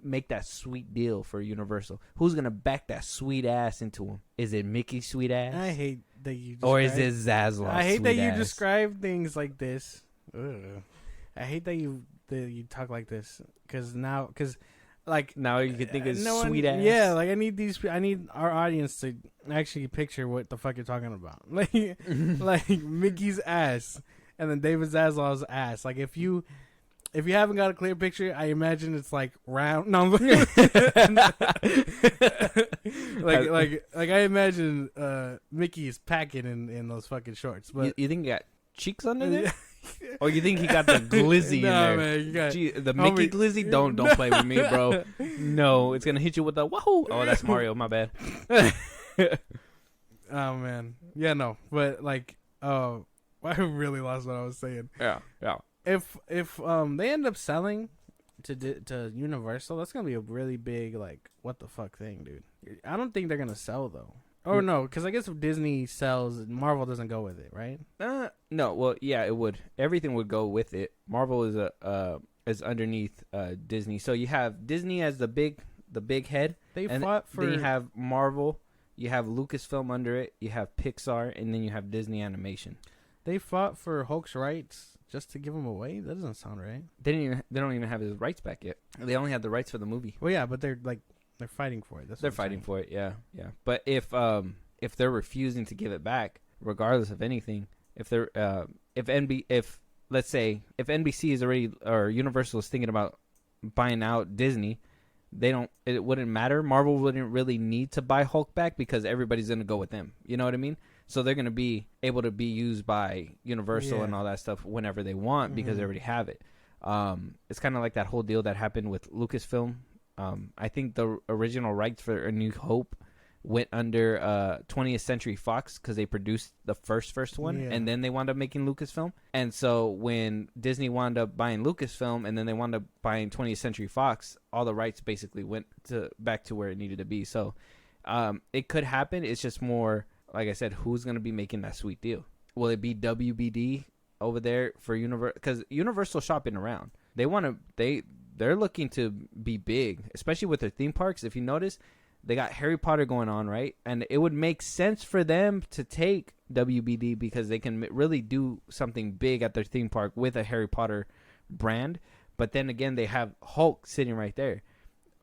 make that sweet deal for Universal. Who's gonna back that sweet ass into him? Is it Mickey sweet ass? I hate that you. Or is it Zaslav? I hate that you ass? describe things like this. Ugh. I hate that you talk like this because now you can think of sweet ass. Yeah, like I need our audience to actually picture what the fuck you're talking about. Like Mickey's ass and then David Zaslav's ass. Like if you haven't got a clear picture, I imagine it's like round. No, like I imagine Mickey is packing in those fucking shorts. But you think he got cheeks under there? Or you think he got the glizzy in there? Man, the Mickey glizzy? Don't play with me, bro. No, it's gonna hit you with the wahoo. Oh, that's Mario. My bad. Oh man, yeah, no, but like, I really lost what I was saying. Yeah. If they end up selling to Universal, that's gonna be a really big like what the fuck thing, dude. I don't think they're gonna sell though. Or no, because I guess if Disney sells, Marvel doesn't go with it, right? No. Well, yeah, it would. Everything would go with it. Marvel is underneath Disney. So you have Disney as the big head. Then you have Marvel. You have Lucasfilm under it. You have Pixar, and then you have Disney Animation. They fought for Hulk's rights just to give him away. That doesn't sound right. They don't even have his rights back yet. They only had the rights for the movie. Well, yeah, but they're fighting for it. They're fighting for it. Yeah. But if they're refusing to give it back, regardless of anything, if let's say if NBC is already or Universal is thinking about buying out Disney, it wouldn't matter. Marvel wouldn't really need to buy Hulk back because everybody's gonna go with them. You know what I mean? So they're gonna be able to be used by Universal and all that stuff whenever they want because they already have it. It's kind of like that whole deal that happened with Lucasfilm. I think the original rights for A New Hope went under 20th Century Fox because they produced the first one, and then they wound up making Lucasfilm. And so when Disney wound up buying Lucasfilm, and then they wound up buying 20th Century Fox, all the rights basically went back to where it needed to be. So it could happen. It's just more, like I said, who's going to be making that sweet deal? Will it be WBD over there for Universal? Because Universal shopping around. They're looking to be big, especially with their theme parks. If you notice, they got Harry Potter going on, right? And it would make sense for them to take WBD because they can really do something big at their theme park with a Harry Potter brand. But then again, they have Hulk sitting right there.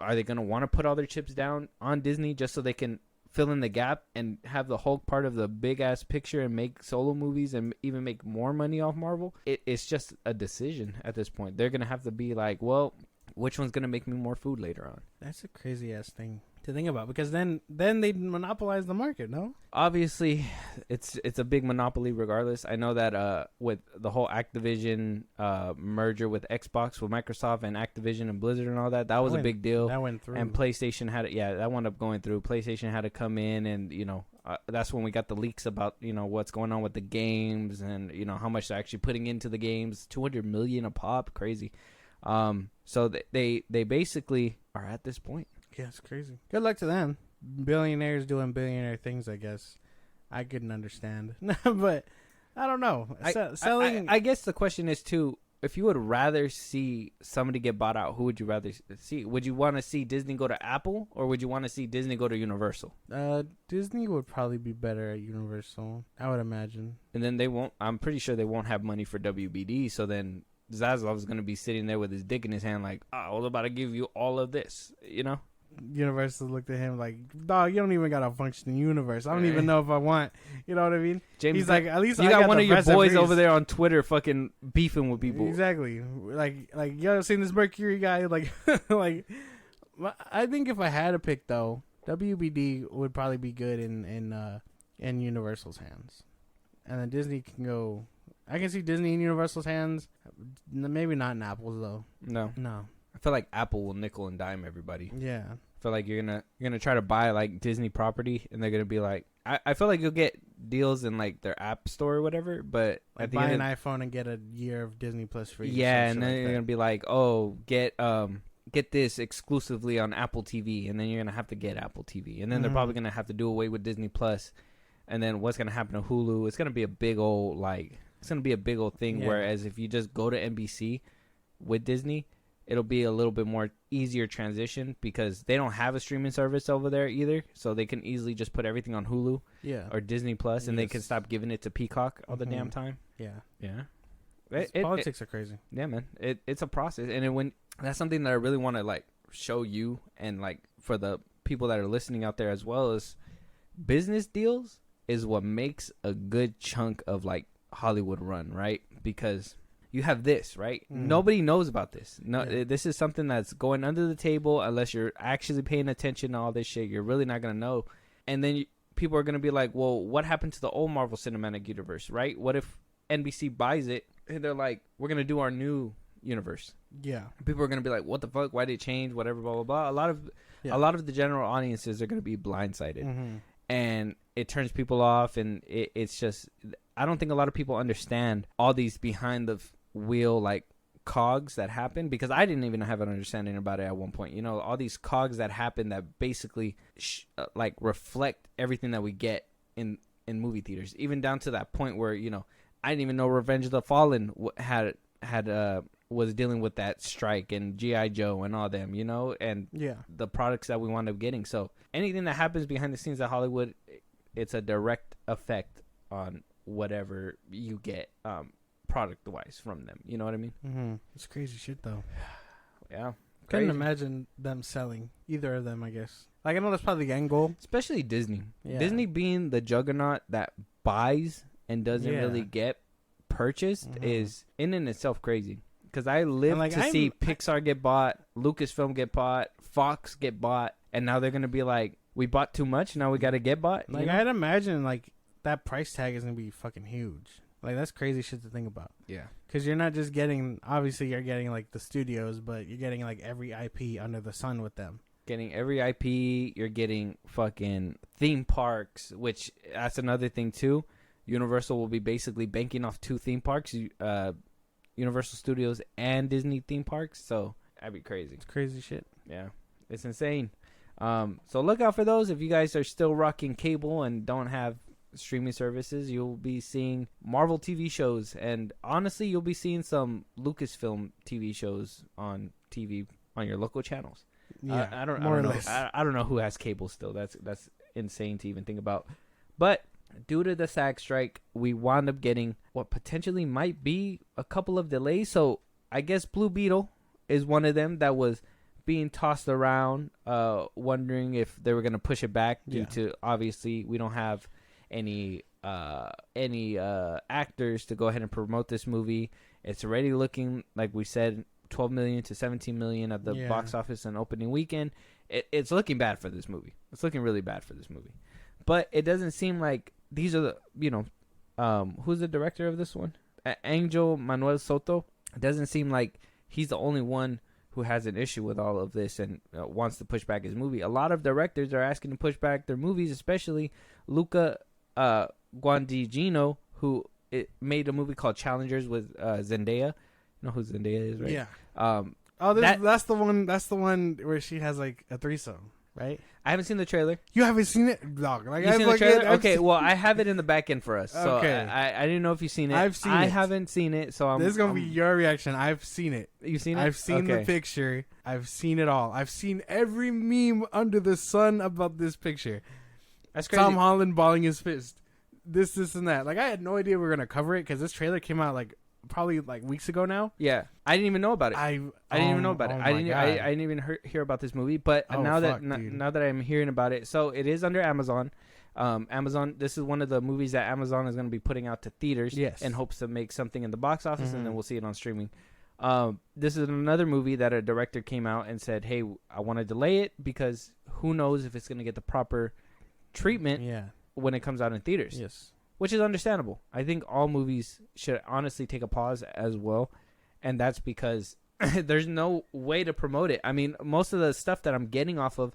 Are they going to want to put all their chips down on Disney just so they can fill in the gap and have the Hulk part of the big-ass picture and make solo movies and even make more money off Marvel? It's just a decision at this point. They're going to have to be like, well, which one's going to make me more food later on? That's a crazy-ass thing to think about because then they'd monopolize the market, no? Obviously, it's a big monopoly regardless. I know that with the whole Activision merger with Xbox, with Microsoft and Activision and Blizzard and all that was a big deal. That went through. And PlayStation that wound up going through. PlayStation had to come in and, that's when we got the leaks about, what's going on with the games and, how much they're actually putting into the games. $200 million a pop. Crazy. So they basically are at this point. Yeah, it's crazy. Good luck to them. Billionaires doing billionaire things, I guess. I couldn't understand. But I don't know. Selling. I guess the question is, too, if you would rather see somebody get bought out, who would you rather see? Would you want to see Disney go to Apple or would you want to see Disney go to Universal? Disney would probably be better at Universal, I would imagine. And then I'm pretty sure they won't have money for WBD, so then Zaslav is going to be sitting there with his dick in his hand like, I was about to give you all of this, Universal looked at him like, dog, you don't even got a functioning universe. I don't even know if I want, you know what I mean? James, he's like, at least you got one of your boys over there on Twitter fucking beefing with people. Exactly. Like you ever seen this Mercury guy? Like, I think if I had to pick though, WBD would probably be good in Universal's hands, and then Disney can go. I can see Disney in Universal's hands. Maybe not in Apple's though. No. I feel like Apple will nickel and dime everybody. Yeah. I feel like you're gonna try to buy like Disney property, and they're gonna be like, I feel like you'll get deals in like their app store or whatever, but like buy an iPhone and get a year of Disney Plus free. Yeah, and then you're gonna be like, oh, get this exclusively on Apple TV, and then you're gonna have to get Apple TV, and then they're probably gonna have to do away with Disney Plus, and then what's gonna happen to Hulu? It's gonna be a big old thing. Yeah. Whereas if you just go to NBC with Disney, it'll be a little bit more easier transition because they don't have a streaming service over there either, so they can easily just put everything on Hulu, or Disney Plus, and they can stop giving it to Peacock all the damn time. Yeah. Politics are crazy. Yeah, man. It's a process, and when that's something that I really want to like show you, and like for the people that are listening out there as well, is business deals is what makes a good chunk of like Hollywood run, right? Because you have this, right? Nobody knows about this. This is something that's going under the table unless you're actually paying attention to all this shit. You're really not gonna know, and then people are gonna be like, well, what happened to the old Marvel Cinematic Universe, right? What if NBC buys it and they're like, we're gonna do our new universe? Yeah, people are gonna be like, what the fuck? Why did it change? Whatever, blah blah blah. A lot of the general audiences are gonna be blindsided, and it turns people off, and it's just, I don't think a lot of people understand all these behind the wheel like cogs that happen, because I didn't even have an understanding about it at one point. You know, all these cogs that happen that basically like reflect everything that we get in movie theaters, even down to that point where, you know, I didn't even know Revenge of the Fallen was dealing with that strike, and G.I. Joe and all them, you know, and the products that we wound up getting. So anything that happens behind the scenes at Hollywood, it's a direct effect on whatever you get product wise from them. You know what I mean? It's crazy shit though. Yeah. Couldn't imagine them selling either of them, I guess. Like, I know that's probably the end goal. Especially Disney. Yeah. Disney being the juggernaut that buys and doesn't really get purchased is in and itself crazy. Because I live to see Pixar get bought, Lucasfilm get bought, Fox get bought, and now they're going to be like, we bought too much, now we got to get bought. Like, I'd imagine, like, that price tag is going to be fucking huge. Like, that's crazy shit to think about. Yeah. Because you're not just getting, obviously you're getting, like, the studios, but you're getting, like, every IP under the sun with them. Getting every IP, you're getting fucking theme parks, which that's another thing, too. Universal will be basically banking off 2 theme parks, Universal Studios and Disney theme parks, so that'd be crazy. It's crazy shit. Yeah. It's insane. So look out for those. If you guys are still rocking cable and don't have streaming services, you'll be seeing Marvel TV shows, and honestly you'll be seeing some Lucasfilm TV shows on TV on your local channels. Yeah, I don't know. I don't know who has cable still. That's insane to even think about. But due to the SAG strike, we wound up getting what potentially might be a couple of delays. So I guess Blue Beetle is one of them that was being tossed around, wondering if they were going to push it back due to, obviously, we don't have any actors to go ahead and promote this movie. It's already looking, like we said, 12 million to 17 million at the box office and opening weekend. It's looking bad for this movie. It's looking really bad for this movie. But it doesn't seem like these are the, you know, who's the director of this one? Angel Manuel Soto. It doesn't seem like he's the only one who has an issue with all of this and wants to push back his movie. A lot of directors are asking to push back their movies, especially Luca Guadagnino, who made a movie called Challengers with Zendaya. You know who Zendaya is, right? Yeah. That's the one. That's the one where she has like a threesome, right? I haven't seen the trailer. You haven't seen it, dog? Like, you seen the trailer? Okay, well, I have it in the back end for us. So okay. I didn't know if you've seen it. I've seen it. I haven't seen it, so this is gonna be your reaction. I've seen it. You've seen it? I've seen the picture. I've seen it all. I've seen every meme under the sun about this picture. That's crazy. Tom Holland balling his fist. This, and that. Like, I had no idea we were gonna cover it because this trailer came out like probably like weeks ago now. Yeah, I didn't even know about it. I didn't even know about it. I didn't even hear about this movie. But now that I'm hearing about it, so it is under Amazon. Amazon. This is one of the movies that Amazon is going to be putting out to theaters in hopes to make something in the box office, and then we'll see it on streaming. This is another movie that a director came out and said, hey, I want to delay it because who knows if it's going to get the proper treatment when it comes out in theaters. Yes. Which is understandable. I think all movies should honestly take a pause as well. And that's because there's no way to promote it. I mean, most of the stuff that I'm getting off of,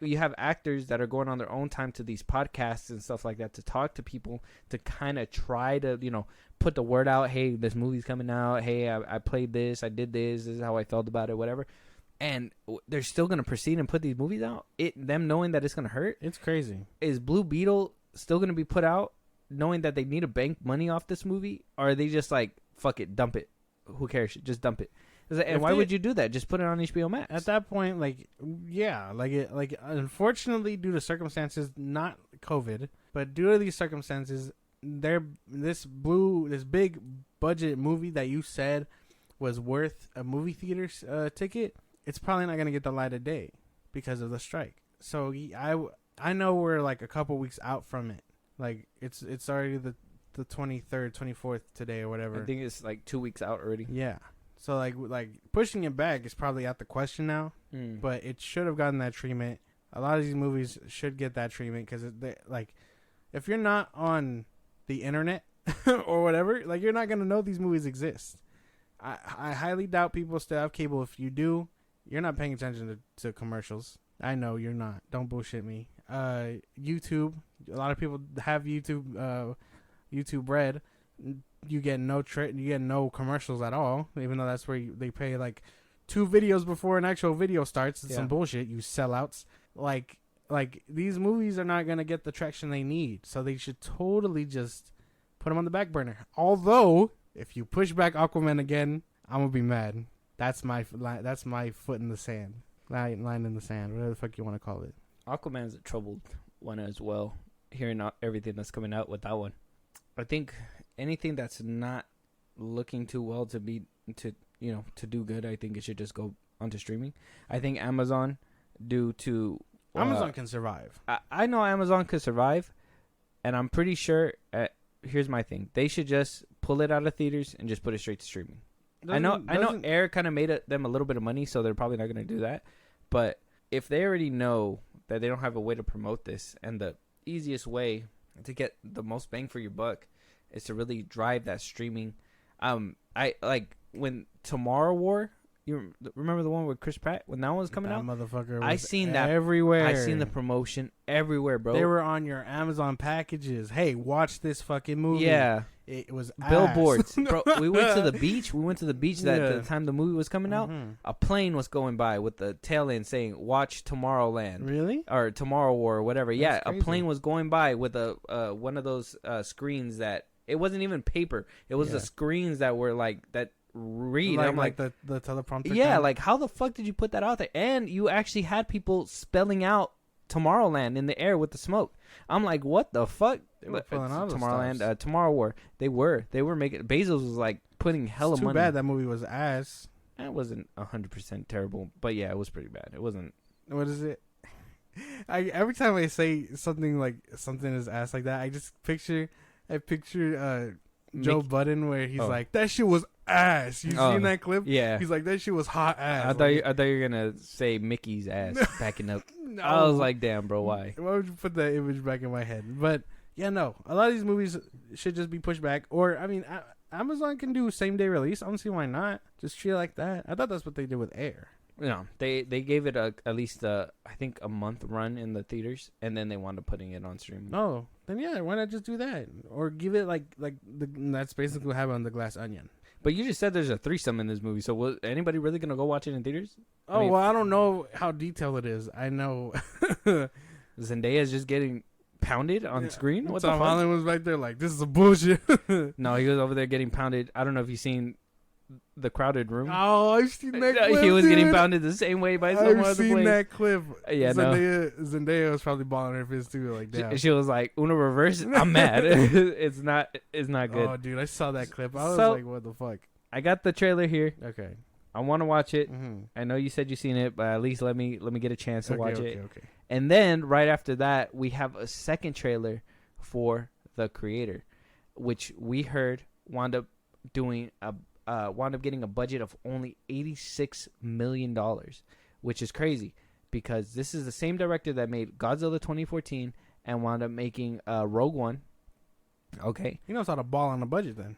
you have actors that are going on their own time to these podcasts and stuff like that to talk to people to kind of try to, put the word out. Hey, this movie's coming out. Hey, I played this. I did this. This is how I felt about it, whatever. And they're still going to proceed and put these movies out. Them knowing that it's going to hurt. It's crazy. Is Blue Beetle still going to be put out knowing that they need to bank money off this movie? Or are they just like, fuck it, dump it? Who cares? Just dump it. And why would you do that? Just put it on HBO Max. At that point, unfortunately, due to circumstances, not COVID, but due to these circumstances, this big budget movie that you said was worth a movie theater ticket, it's probably not gonna get the light of day because of the strike. So I know we're like a couple weeks out from it. Like it's already the 23rd, 24th today or whatever. I think it's like 2 weeks out already. Yeah. So like pushing it back is probably out the question now. But it should have gotten that treatment. A lot of these movies should get that treatment because if you're not on the internet or whatever, like you're not gonna know these movies exist. I highly doubt people still have cable. If you do, you're not paying attention to commercials. I know you're not. Don't bullshit me. YouTube. A lot of people have YouTube Red. You get no commercials at all, even though that's where they pay like 2 videos before an actual video starts. It's some bullshit. You sellouts. Like these movies are not gonna get the traction they need, so they should totally just put them on the back burner. Although, if you push back Aquaman again, I'm gonna be mad. That's my foot in the sand, line in the sand, whatever the fuck you want to call it. Aquaman's a troubled one as well. Hearing everything that's coming out with that one, I think anything that's not looking too well to do good, I think it should just go onto streaming. I think Amazon, Amazon can survive. I know Amazon could survive, and I'm pretty sure. Here's my thing: they should just pull it out of theaters and just put it straight to streaming. I know Air kind of made them a little bit of money, so they're probably not going to do that. But if they already know that they don't have a way to promote this, and the easiest way to get the most bang for your buck is to really drive that streaming. I like when Tomorrow War. You remember the one with Chris Pratt when that one was coming out? Motherfucker! I seen that everywhere. I seen the promotion everywhere, bro. They were on your Amazon packages. Hey, watch this fucking movie. Yeah, it was billboards, bro. We went to the beach. The time the movie was coming out. A plane was going by with the tail end saying "Watch Tomorrowland." Really? Or Tomorrow War or whatever. That's crazy. A plane was going by with a one of those screens that it wasn't even paper. It was the screens that were like that. Read. I'm like the teleprompter. Yeah, thing? like how the fuck did you put that out there? And you actually had people spelling out Tomorrowland in the air with the smoke. I'm like, what the fuck? They were pulling out Tomorrowland, Tomorrow War. They were making. Bezos was like putting hella money. Too bad that movie was ass. It wasn't 100% terrible, but yeah, it was pretty bad. It wasn't. What is it? Every time I say something is ass like that, I picture Joe Budden where he's like, that shit was ass. You seen that clip? Yeah. He's like, that shit was hot ass. I thought you were gonna say Mickey's ass backing up. No. I was like, damn, bro, why? Why would you put that image back in my head? But yeah, no. A lot of these movies should just be pushed back. Or I mean, Amazon can do same day release. I don't see why not. Just treat it like that. I thought that's what they did with Air. No, they gave it at least I think a month run in the theaters, and then they wound up putting it on streaming. Oh, then yeah, why not just do that? Or give it that's basically what happened on The Glass Onion. But you just said there's a threesome in this movie, so was anybody really gonna go watch it in theaters? I don't know how detailed it is. I know Zendaya's just getting pounded on screen. What Tom Holland was back there like, this is a bullshit. No, he was over there getting pounded. I don't know if you've seen The Crowded Room. Oh, I've seen that clip. He was dude. getting pounded the same way by someone. I've seen that clip. Yeah, Zendaya was probably balling her fist too. Like, damn. She was like, Uno reverse. I'm mad. It's not good. Oh, dude, I saw that clip. I was like, what the fuck? I got the trailer here. Okay. I want to watch it. Mm-hmm. I know you said you've seen it, but at least let me get a chance to watch it. Okay. And then right after that, we have a second trailer for The Creator, which we heard wound up doing wound up getting a budget of only $86 million, which is crazy because this is the same director that made Godzilla 2014 and wound up making Rogue One. Okay. He knows how to ball on the budget then.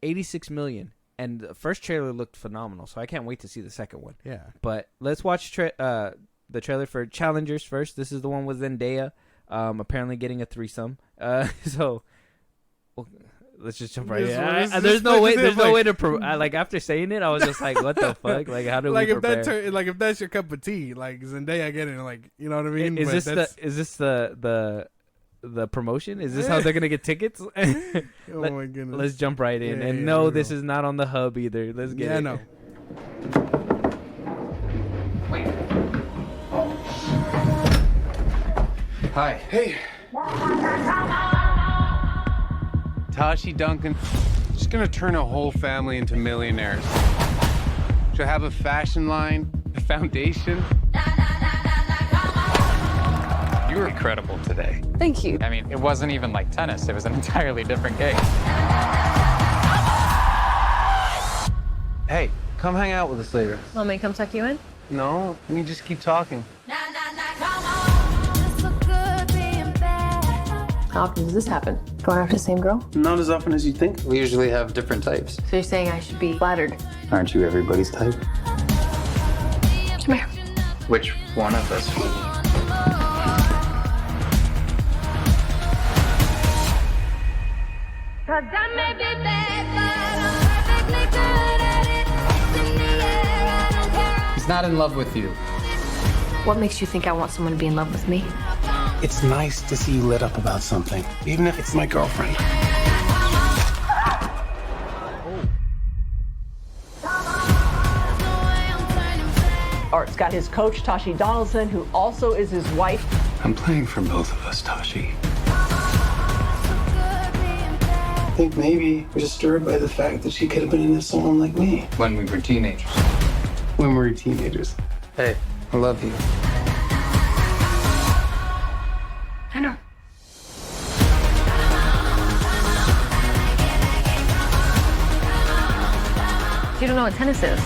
86 million. And the first trailer looked phenomenal, so I can't wait to see the second one. Yeah. But let's watch the trailer for Challengers first. This is the one with Zendaya apparently getting a threesome. So let's just jump right in. There's no way to like after saying it, I was just like, what the fuck? Like, how do like we if prepare? if that's your cup of tea, like Zendaya getting like, you know what I mean? Is this the promotion? Is this how they're gonna get tickets? Oh my goodness. Let's jump right in. Yeah, and no, this is not on the hub either. Let's get it. Yeah, no. Wait. Hi. Hey. Tashi Duncan. She's gonna turn a whole family into millionaires. She'll have a fashion line, a foundation. You were incredible today. Thank you. I mean, it wasn't even like tennis. It was an entirely different game. Hey, come hang out with us later. Want me to come tuck you in? No, we just keep talking. How often does this happen? Going after the same girl? Not as often as you think. We usually have different types. So you're saying I should be flattered? Aren't you everybody's type? Come here. Which one of us? He's not in love with you. What makes you think I want someone to be in love with me? It's nice to see you lit up about something, even if it's my girlfriend. Art's got his coach, Tashi Donaldson, who also is his wife. I'm playing for both of us, Tashi. I think maybe we're disturbed by the fact that she could have been into someone like me. When we were teenagers. When we were teenagers. Hey, I love you. I know. You don't know what tennis is.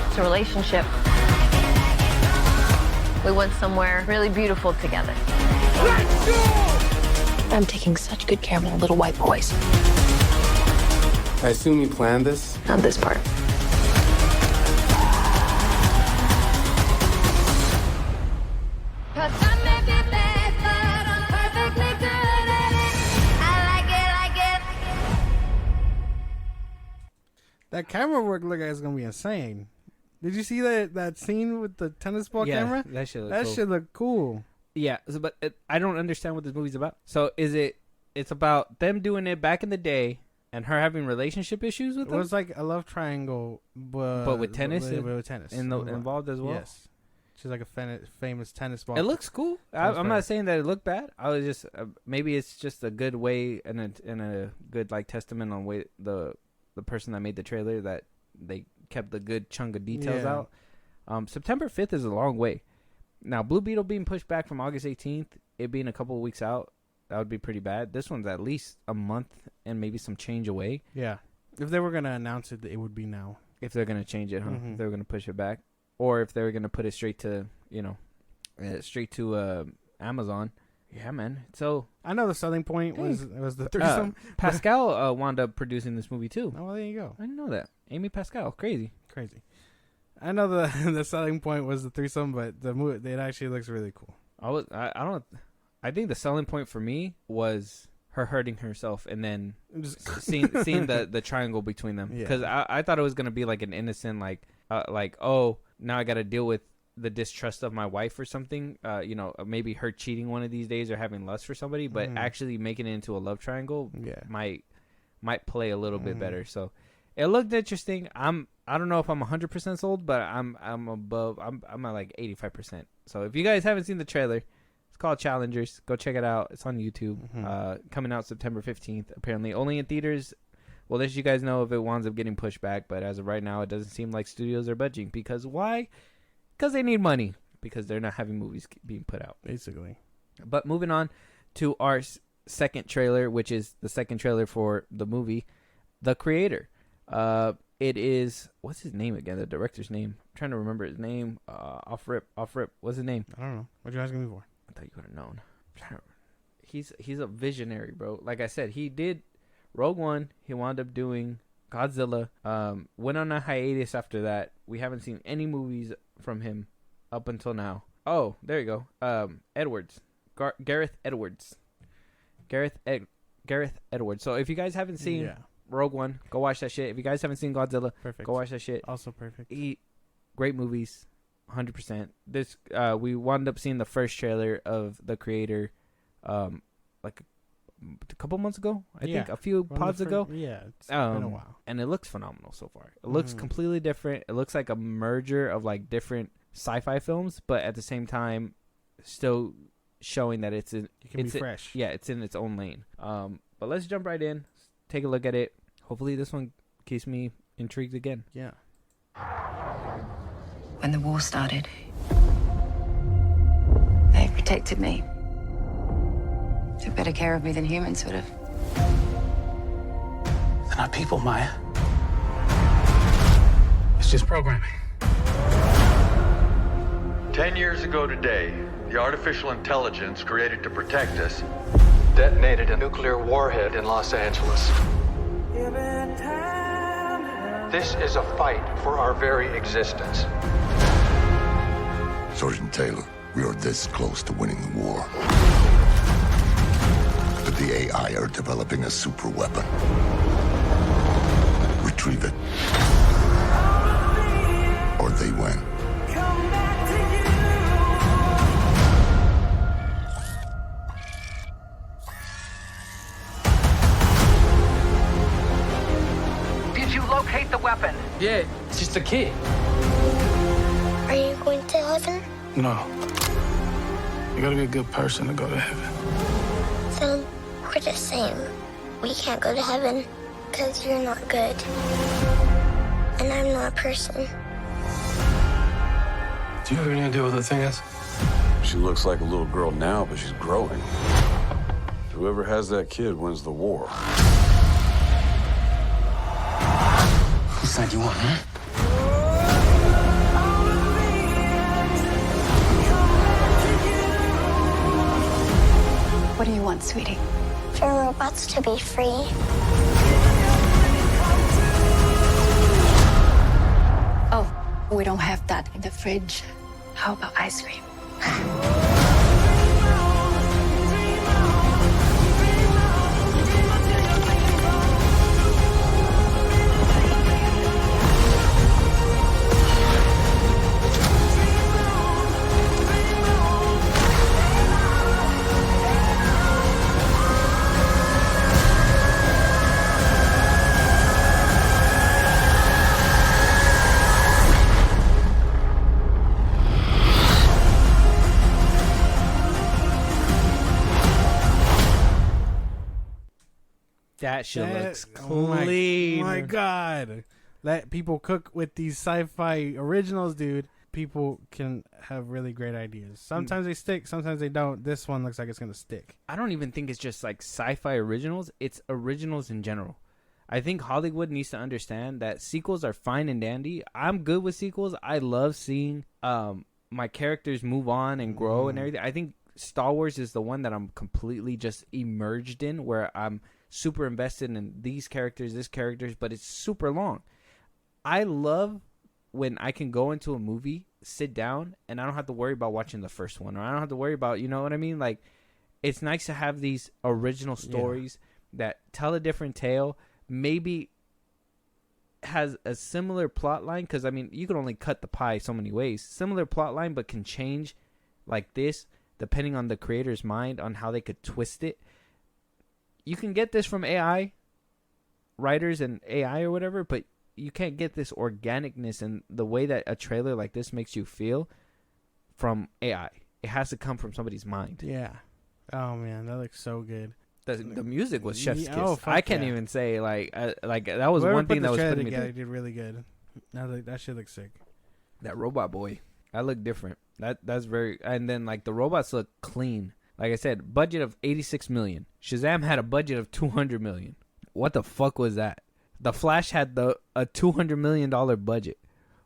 It's a relationship. We went somewhere really beautiful together. Let's go! I'm taking such good care of my little white boys. I assume you planned this? Not this part. That camera work look like it's gonna be insane. Did you see that scene with the tennis ball camera? That shit look That cool. should look cool. Yeah, but I don't understand what this movie's about. So it's about them doing it back in the day and her having relationship issues with It them? was like a love triangle, but with tennis? With tennis Involved as well? Yes, she's like a famous tennis ball. It looks cool. I'm not saying that it looked bad. I was just maybe it's just a good way and a good like testament on way the person that made the trailer that they kept the good chunk of details out. September 5th is a long way. Now, Blue Beetle being pushed back from August 18th, it being a couple of weeks out, that would be pretty bad. This one's at least a month and maybe some change away. Yeah. If they were going to announce it, it would be now. If they're going to change it, huh? Mm-hmm. If they were going to push it back. Or if they were going to put it straight to, Amazon. Yeah, man. So I know the selling point was the threesome. Pascal wound up producing this movie too. Oh, well, there you go. I didn't know that. Amy Pascal, crazy. I know the selling point was the threesome, but the movie it actually looks really cool. I think the selling point for me was her hurting herself and then seeing the triangle between them. Because I thought it was gonna be like an innocent oh, now I got to deal with the distrust of my wife or something. Maybe her cheating one of these days or having lust for somebody, but actually making it into a love triangle might play a little bit better. So it looked interesting. I don't know if I'm 100% sold, but I'm above. I'm at like 85%. So if you guys haven't seen the trailer, it's called Challengers. Go check it out. It's on YouTube. Coming out September 15th. Apparently only in theaters. We'll let you guys know if it winds up getting pushed back. But as of right now, it doesn't seem like studios are budging. Because why? Because they need money. Because they're not having movies being put out. Basically. But moving on to our second trailer, which is the second trailer for the movie. The Creator. It is, what's his name again? The director's name. I'm trying to remember his name. Off rip. What's his name? I don't know. What you asking me for? I thought you would have known. He's a visionary, bro. Like I said, he did Rogue One. He wound up doing Godzilla. Went on a hiatus after that. We haven't seen any movies from him up until now. Oh, there you go. Edwards. Gareth Edwards. Gareth Edwards. So if you guys haven't seen Rogue One, go watch that shit. If you guys haven't seen Godzilla, perfect. Go watch that shit. Also perfect. Great movies, 100%. This we wound up seeing the first trailer of The Creator, like a couple months ago. I think a few pods ago. Yeah, it's been a while, and it looks phenomenal so far. It looks completely different. It looks like a merger of like different sci-fi films, but at the same time, still showing that it can be fresh. Yeah, it's in its own lane. But let's jump right in. Take a look at it. Hopefully, this one keeps me intrigued again. Yeah. When the war started, they protected me. Took better care of me than humans would have. They're not people, Maya. It's just programming. 10 years ago today, the artificial intelligence created to protect us detonated a nuclear warhead in Los Angeles. This is a fight for our very existence. Sergeant Taylor, we are this close to winning the war. But the AI are developing a super weapon. Retrieve it. Or they win. Did you locate the weapon? Yeah, it's just a kid. Are you going to heaven? No. You gotta be a good person to go to heaven. Then we're the same. We can't go to heaven because you're not good. And I'm not a person. Do you have any idea what the thing is? She looks like a little girl now, but she's growing. Whoever has that kid wins the war. Whose side you on, huh? What do you want, sweetie? For robots to be free. Oh, we don't have that in the fridge. How about ice cream? That shit looks clean. Oh my god. That people cook with these sci-fi originals, dude. People can have really great ideas. Sometimes they stick, sometimes they don't. This one looks like it's gonna stick. I don't even think it's just like sci-fi originals. It's originals in general. I think Hollywood needs to understand that sequels are fine and dandy. I'm good with sequels. I love seeing my characters move on and grow and everything. I think Star Wars is the one that I'm completely just immersed in, where I'm super invested in these characters, but it's super long. I love when I can go into a movie, sit down, and I don't have to worry about watching the first one, or I don't have to worry about, you know what I mean? Like, it's nice to have these original stories that tell a different tale, maybe has a similar plot line, because, I mean, you can only cut the pie so many ways. Similar plot line, but can change like this, depending on the creator's mind, on how they could twist it. You can get this from AI, writers and AI or whatever, but you can't get this organicness and the way that a trailer like this makes you feel from AI. It has to come from somebody's mind. Yeah. Oh, man, that looks so good. The music was chef's kiss. Oh, I can't even say, like that was one thing that was putting me together. Did really good. That shit looks sick. That robot boy, that looked different. That's very, and then like the robots look clean. Like I said, budget of $86 million. Shazam had a budget of $200 million. What the fuck was that? The Flash had a $200 million budget.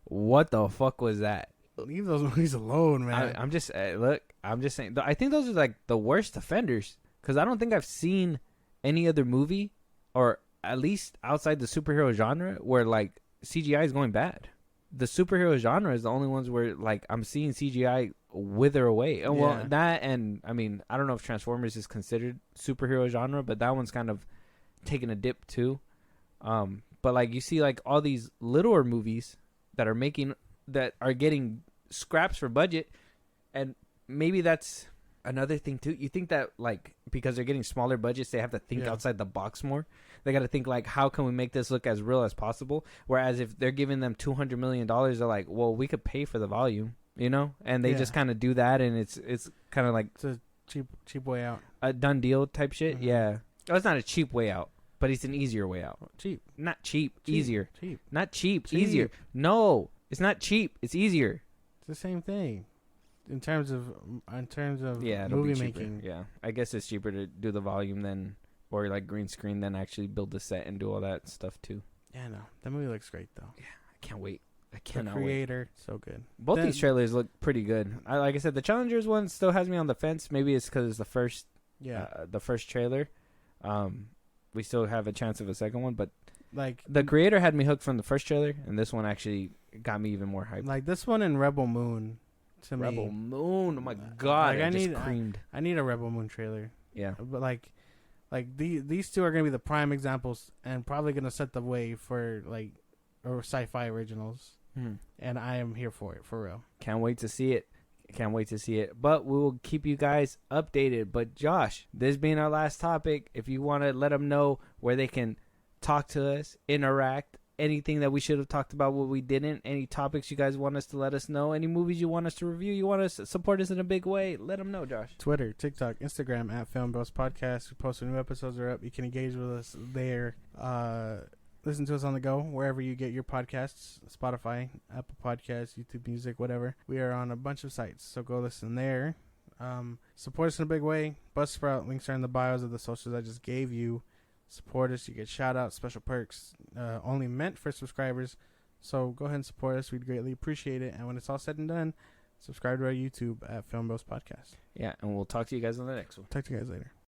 What the fuck was that? Leave those movies alone, man. I'm just I'm just saying. I think those are like the worst offenders because I don't think I've seen any other movie, or at least outside the superhero genre, where like CGI is going bad. The superhero genre is the only ones where like I'm seeing CGI wither away. And well, that, and I mean, I don't know if Transformers is considered superhero genre, but that one's kind of taking a dip too. But like you see like all these littler movies that are getting scraps for budget, and maybe that's another thing too. You think that like because they're getting smaller budgets, they have to think outside the box more. They got to think like, how can we make this look as real as possible? Whereas if they're giving them $200 million, they're like, well, we could pay for the volume, you know? And they just kind of do that, and it's kind of like it's a cheap way out, a done deal type shit. Mm-hmm. Yeah, it's not a cheap way out, but it's an easier way out. Not cheap, easier. Not cheap, easier. No, it's not cheap. It's easier. It's the same thing. In terms of movie making. Yeah, I guess it's cheaper to do the volume than, or like green screen, than actually build the set and do all that stuff too. Yeah, no, that movie looks great though. Yeah, I can't wait. I cannot wait. The creator, so good. Both these trailers look pretty good. Like I said, the Challengers one still has me on the fence. Maybe it's because it's the first, the first trailer. We still have a chance of a second one, but like the creator had me hooked from the first trailer, and this one actually got me even more hyped. Like this one and Rebel Moon. Rebel Moon, oh my god! Like I need a Rebel Moon trailer. Yeah, but like these two are gonna be the prime examples, and probably gonna set the way for like or sci-fi originals. And I am here for it, for real. Can't wait to see it. But we will keep you guys updated. But Josh, this being our last topic, if you want to let them know where they can talk to us, interact. Anything that we should have talked about, what we didn't, any topics you guys want us to let us know, any movies you want us to review, you want us to support us in a big way, let them know, Josh. Twitter, TikTok, Instagram, at FilmBros Podcast. We post when new episodes are up. You can engage with us there. Listen to us on the go, wherever you get your podcasts, Spotify, Apple Podcasts, YouTube Music, whatever. We are on a bunch of sites, so go listen there. Support us in a big way. Buzzsprout, links are in the bios of the socials I just gave you. Support us. You get shout outs, special perks, only meant for subscribers. So go ahead and support us. We'd greatly appreciate it. And when it's all said and done, subscribe to our YouTube at FilmBros Podcast. Yeah, and we'll talk to you guys on the next one. Talk to you guys later.